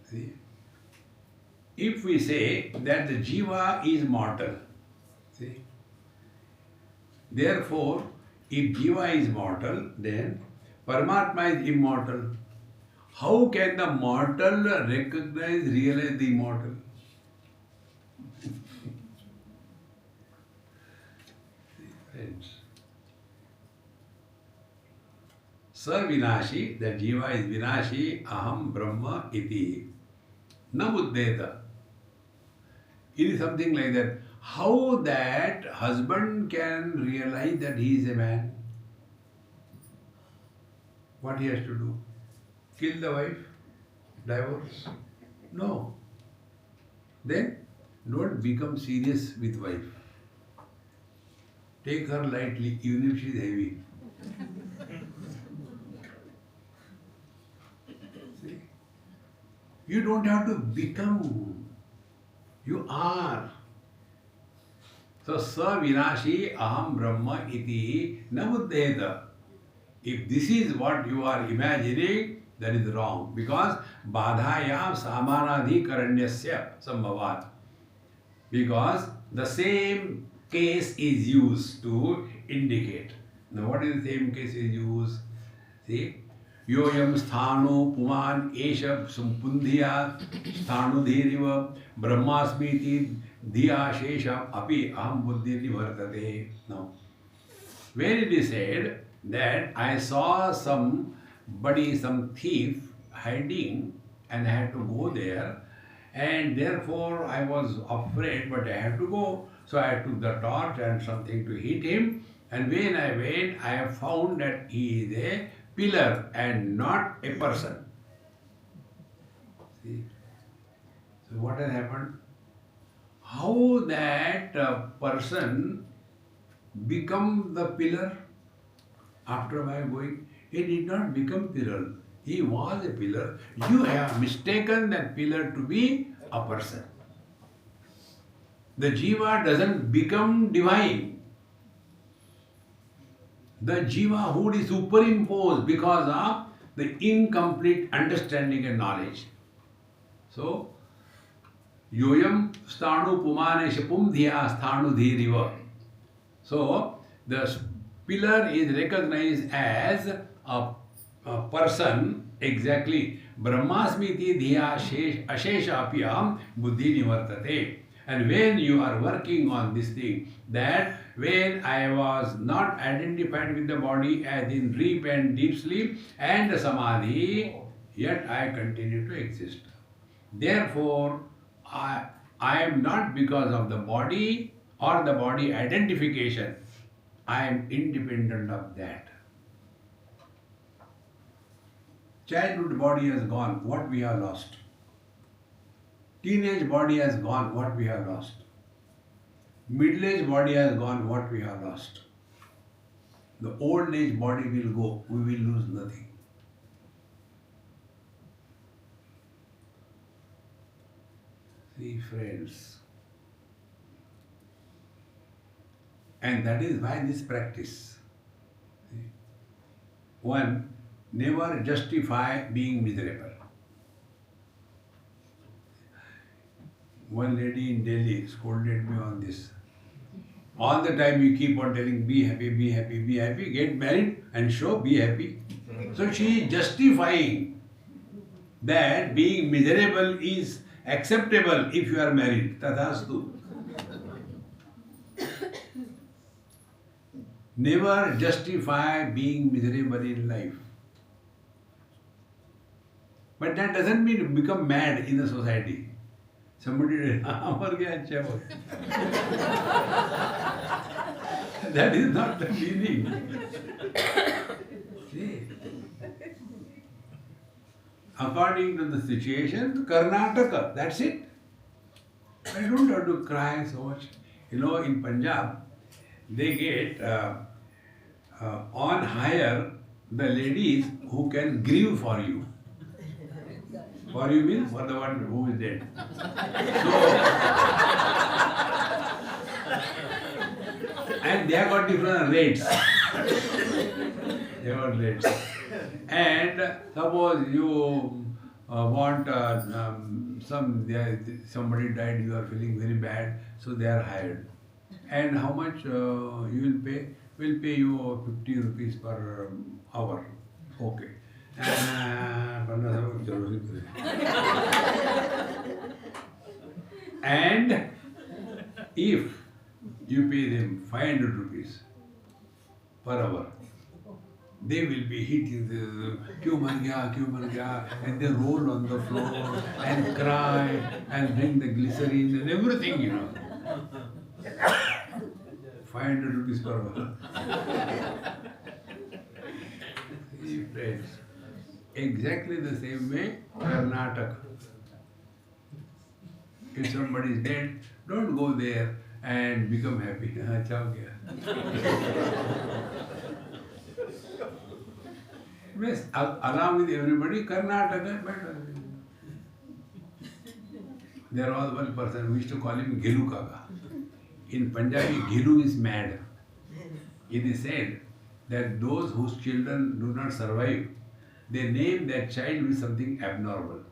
See? If we say that the jiva is mortal, see? Therefore, if jiva is mortal, then Paramatma is immortal. How can the mortal recognize, realize the immortal? Friends. Sa vinashi, that jiva is vinashi, aham brahma iti. Na buddheta. It is something like that. How that husband can realize that he is a man? What he has to do? Kill the wife? Divorce? No. Then don't become serious with wife. Take her lightly, even if she is heavy. See? You don't have to become. You are. So, sa vinashi aham brahma iti na buddheta. If this is what you are imagining, that is wrong. Because badhayam samanadhikaranyasya sambhavat. Because the same case is used to indicate. Now, what is the same case is used? See? Yoyam sthano puman esha sumpundhiya sthanu dhiriva brahmasmiti dhiya shesha api aham buddhi nivartate. Now, when it is said that I saw some thief hiding and I had to go there, and therefore I was afraid, but I had to go. So I took the torch and something to hit him, and when I went, I have found that he is a pillar and not a person. See? So what has happened? How that person become the pillar after my going? He did not become pillar. He was a pillar. You have mistaken that pillar to be a person. The jiva doesn't become divine. The jivahood is superimposed because of the incomplete understanding and knowledge. So, yoyam sthanu pumanesha pumdhiya sthanu dhiriva. So, the pillar is recognized as a person, exactly. Brahmasmiti dhiya ashesha apyam buddhi nivartate. And when you are working on this thing, that when I was not identified with the body as in deep and deep sleep and the samadhi, yet I continue to exist. Therefore, I am not because of the body or the body identification. I am independent of that. Childhood body has gone, what we have lost. Teenage body has gone, what we have lost. Middle-aged body has gone, what we have lost. The old age body will go, we will lose nothing. See, friends. And that is why this practice. One, never justify being miserable. One lady in Delhi scolded me on this. All the time you keep on telling, be happy, be happy, be happy, get married and show, be happy. So she is justifying that being miserable is acceptable if you are married. Tadhastu. Never justify being miserable in life. But that doesn't mean become mad in the society. Somebody did, that is not the meaning. See? According to the situation, Karnataka, that's it. I don't have to cry so much. You know, in Punjab, they get on hire the ladies who can grieve for you. For you means for the one who is dead. So, and they have got different rates. They got rates. And suppose you want somebody died, you are feeling very bad, so they are hired. And how much you will pay? We'll pay you 50 rupees per hour. Okay. And if you pay them 500 rupees per hour, they will be hitting the kyun mar gaya, and they roll on the floor and cry and bring the glycerin and everything, you know. 500 rupees per hour. See, friends, exactly the same way, Karnataka. If somebody is dead, don't go there and become happy. Yes, along with everybody, Karnataka, but they are all one person. We used to call him Gelu Kaka. In Punjabi, Gelu is mad. It is said that those whose children do not survive, they name their child with something abnormal,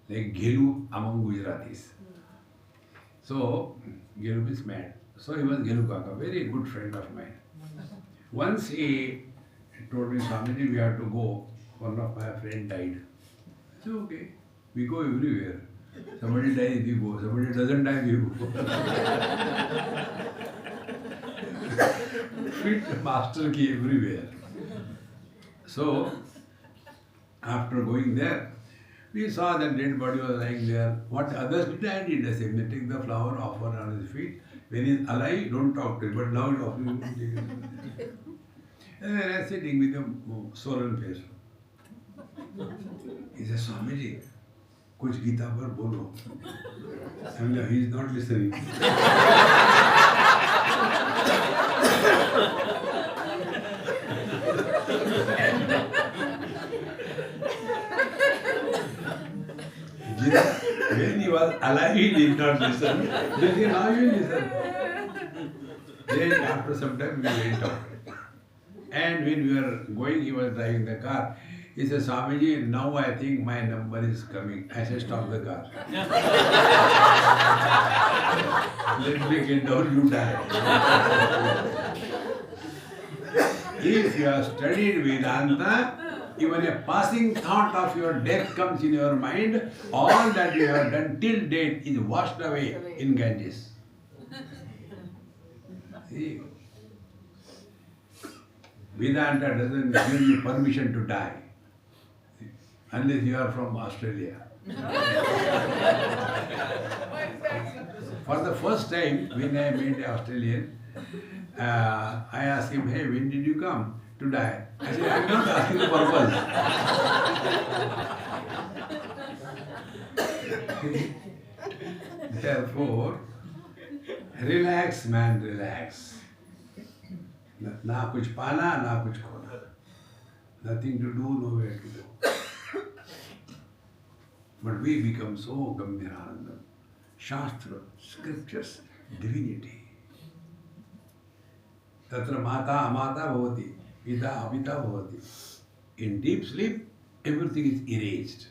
like Gelu among Gujaratis. So, Gelu is mad. So he was Gelu Kaka, very good friend of mine. Once he told me, Swamiji, we have to go. One of my friends died. So, okay, we go everywhere. Somebody dies, we go. Somebody doesn't die, we go. Fit master key everywhere. So, after going there, we saw that dead body was lying there. What others did, I did the same. They take the flower, offer on his feet. When he is alive, don't talk to him. But now talk to him. And then I was sitting with a sullen face. He said, Swamiji, kuch Gita par bolo. And he is not listening. When he was alive, he did not listen. Now he will listen. Then after some time, we went out. And when we were going, he was driving the car. He said, Swamiji, now I think my number is coming. I said, stop the car. Let me get down, you die. If you have studied Vedanta, even a passing thought of your death comes in your mind, all that you have done till date is washed away in Ganges. See? Vedanta doesn't give you permission to die, unless you are from Australia. For the first time, when I met an Australian, I asked him, hey, when did you come to die? I said, I'm not asking the purpose. Therefore, relax man, relax. Na kuch pana, na kuch khona. Nothing to do, nowhere to go. But we become so Gambhiranandam. Shastra, scriptures, divinity. Tatra mata amata bhavati, pita apita bhavati. In deep sleep, everything is erased.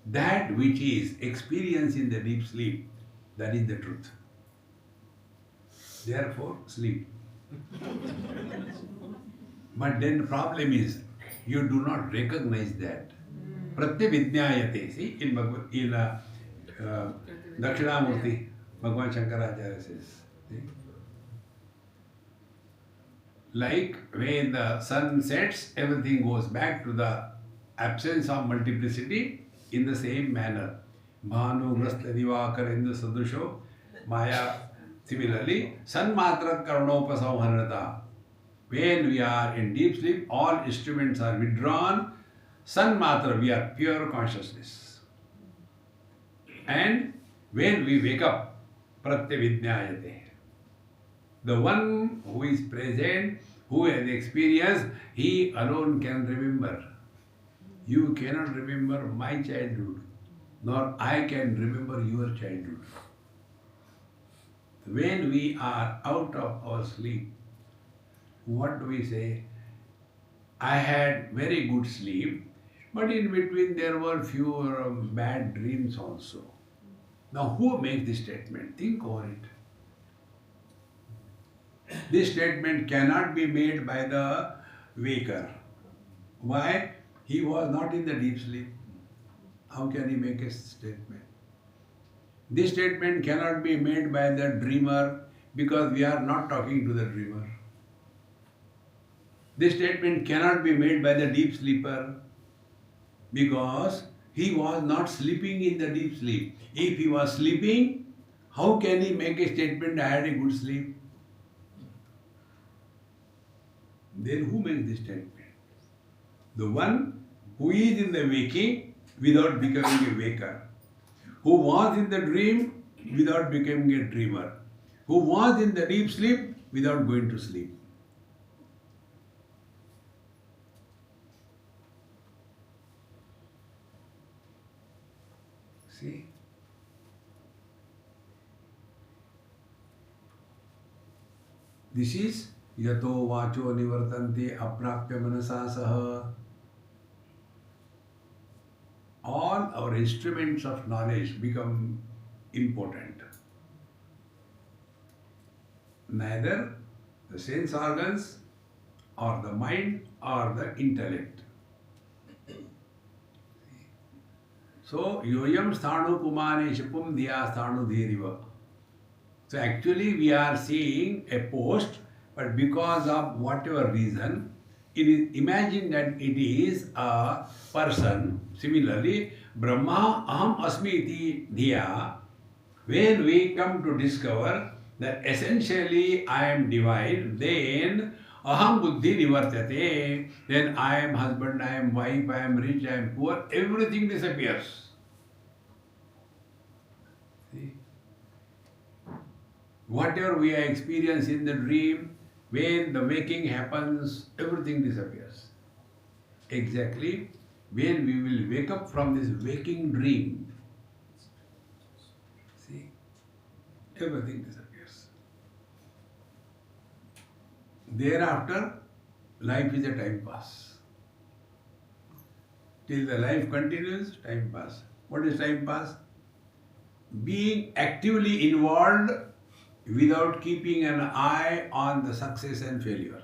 That which is experienced in the deep sleep, that is the truth. Therefore, sleep. But then the problem is, you do not recognize that. Pratyavidnyayate. See, in Dakshinamurti, Bhagavan Shankaracharya says, see? Like when the sun sets, everything goes back to the absence of multiplicity in the same manner. Bhanu, Grasta, Divakar, Indra, Sadusho, Maya. Similarly, Sanmatra Karanopasamharata. When we are in deep sleep, all instruments are withdrawn. Sanmatra, we are pure consciousness. And when we wake up, Pratyavidnyayate. The one who is present, who has experienced, he alone can remember. You cannot remember my childhood, nor I can remember your childhood. When we are out of our sleep, what do we say? I had very good sleep, but in between there were few bad dreams also. Now who makes this statement? Think over it. This statement cannot be made by the waker. Why? He was not in the deep sleep. How can he make a statement? This statement cannot be made by the dreamer because we are not talking to the dreamer. This statement cannot be made by the deep sleeper because he was not sleeping in the deep sleep. If he was sleeping, how can he make a statement, I had a good sleep? Then who makes this statement? The one who is in the waking without becoming a waker, who was in the dream without becoming a dreamer, who was in the deep sleep without going to sleep. See? This is yato vacho nivartante aprapya manasa saha. All our instruments of knowledge become impotent. Neither the sense organs or the mind or the intellect. So, yoyam sthanu pumane shapum diya sthanu dhiriva. So, actually we are seeing a post, but because of whatever reason, it is imagined that it is a person. Similarly, Brahma aham asmi iti dhiya. When we come to discover that essentially I am divine, then aham buddhi nivartate. Then I am husband, I am wife, I am rich, I am poor. Everything disappears. See? Whatever we experience in the dream, when the waking happens, everything disappears. Exactly when we will wake up from this waking dream, see, everything disappears. Thereafter, life is a time pass. Till the life continues, time pass. What is time pass? Being actively involved without keeping an eye on the success and failure.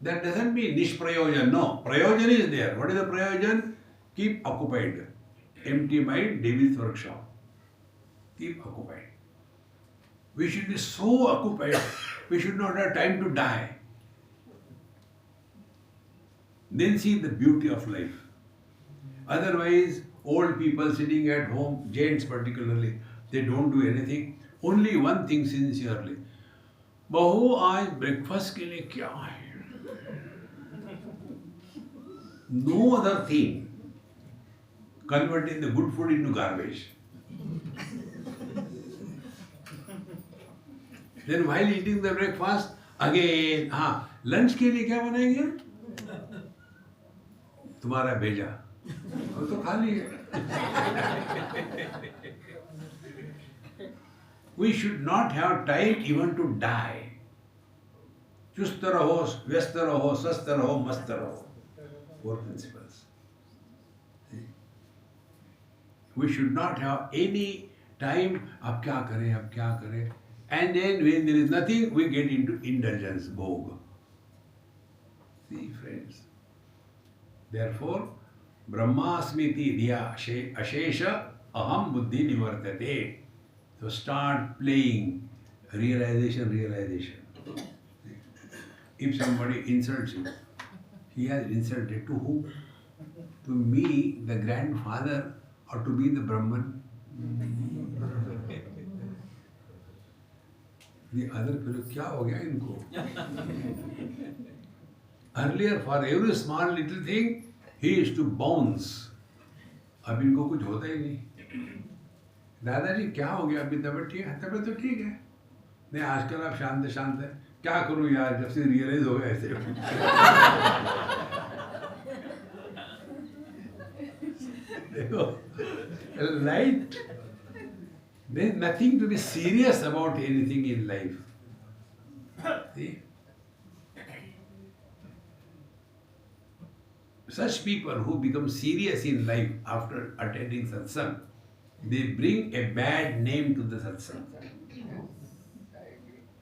That doesn't mean nishprayojan. No, prayojan is there. What is the prayojan? Keep occupied. Empty mind, devil's workshop. Keep occupied. We should be so occupied, we should not have time to die. Then see the beauty of life. Otherwise, old people sitting at home, Jains particularly, they don't do anything. Only one thing sincerely. बहू आज breakfast के लिए क्या है? No other thing converting the good food into garbage. Then while eating the breakfast, again, lunch के लिए क्या बनाएंगे? तुम्हारा भेजा, वो तो खा लिए. We should not have time even to die. चुस्त रहो, व्यस्त रहो, स्वस्थ रहो, मस्त रहो. 4 principles. We should not have any time. अब क्या करें, अब क्या करें? And then when there is nothing, we get into indulgence, bhog. See, friends. Therefore, Brahmasmiti diya ashesha aham buddhi nivartate. So start playing realization. If somebody insults you, he has insulted to whom? To me, the grandfather, or to be the Brahman? The other fellow, क्या हो गया इनको? Earlier, for every small little thing, he used to bounce. अब इनको कुछ होता ही नहीं. दादाजी क्या हो गया? अभी तबीयत ठीक है? तबीयत तो ठीक है. नहीं, आजकल आप शांत है. क्या करूं यार, जब से रियलाइज हो गया ऐसे. देखो, light. There is nothing to be serious about anything in life. See? Such people who become serious in life after attending satsang, they bring a bad name to the satsang.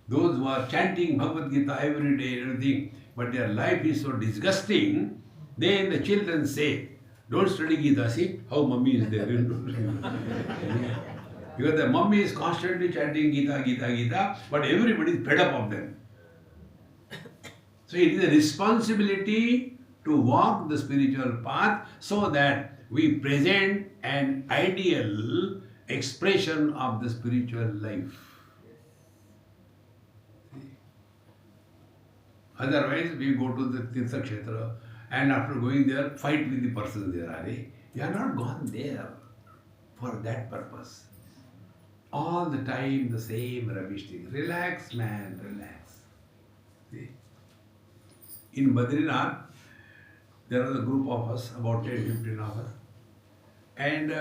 Those who are chanting Bhagavad Gita every day and everything, but their life is so disgusting, then the children say, don't study Gita, see how mummy is there. Because the mummy is constantly chanting Gita, but everybody is fed up of them. So it is a responsibility to walk the spiritual path so that we present an ideal expression of the spiritual life. Otherwise, we go to the Tirtha Kshetra and after going there, fight with the person there. You are not gone there for that purpose. All the time the same rubbish thing. Relax, man, relax. See? In Badrinath, there was a group of us, about 10-15 of us, and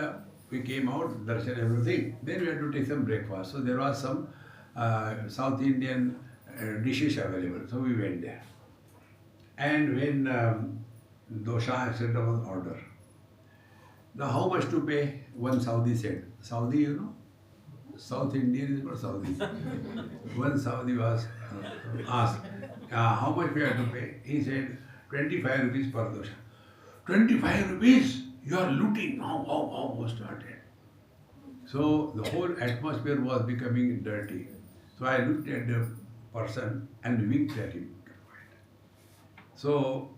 we came out, darshan, everything. Then we had to take some breakfast. So there was some South Indian dishes available. So we went there. And when dosha, etc. was ordered. Now how much to pay? One Saudi said. Saudi, you know? South Indian is not Saudi. One Saudi was asked, how much we have to pay? He said, 25 rupees per dosha. 25 rupees? You are looting. How started? So the whole atmosphere was becoming dirty. So I looked at the person and winked at him. So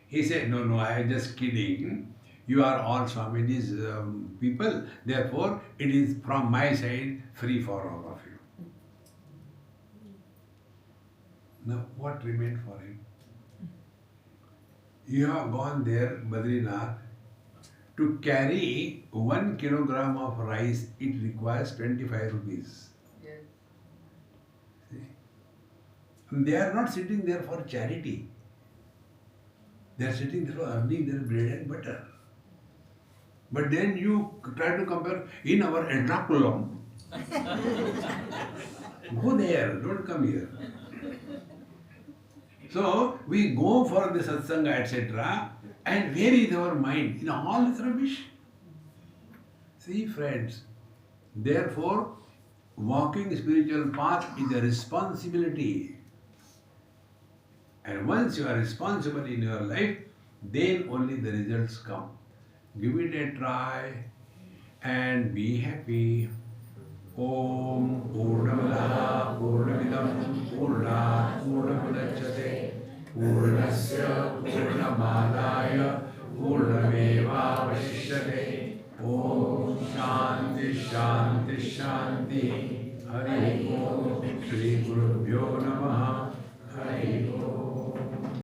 he said, no, I am just kidding. You are all Swamiji's people. Therefore, it is from my side free for all of you. Now, what remained for him? You have gone there, Badrinath, to carry 1 kilogram of rice, it requires 25 rupees. Yes. See? And they are not sitting there for charity. They are sitting there for earning their bread and butter. But then you try to compare in our Ernakulam. Go there, don't come here. So we go for the satsanga, etc. And where is our mind? In all this rubbish. See, friends, therefore, walking spiritual path is a responsibility. And once you are responsible in your life, then only the results come. Give it a try and be happy. Om Purnamada Purnamidam Purnat Purnamudachyate Purnasya Purnamadaya Purnameva Vashishyate Om Shanti Shanti Shanti. Hari Om. Shri Gurubhyo Namaha. Hari Om.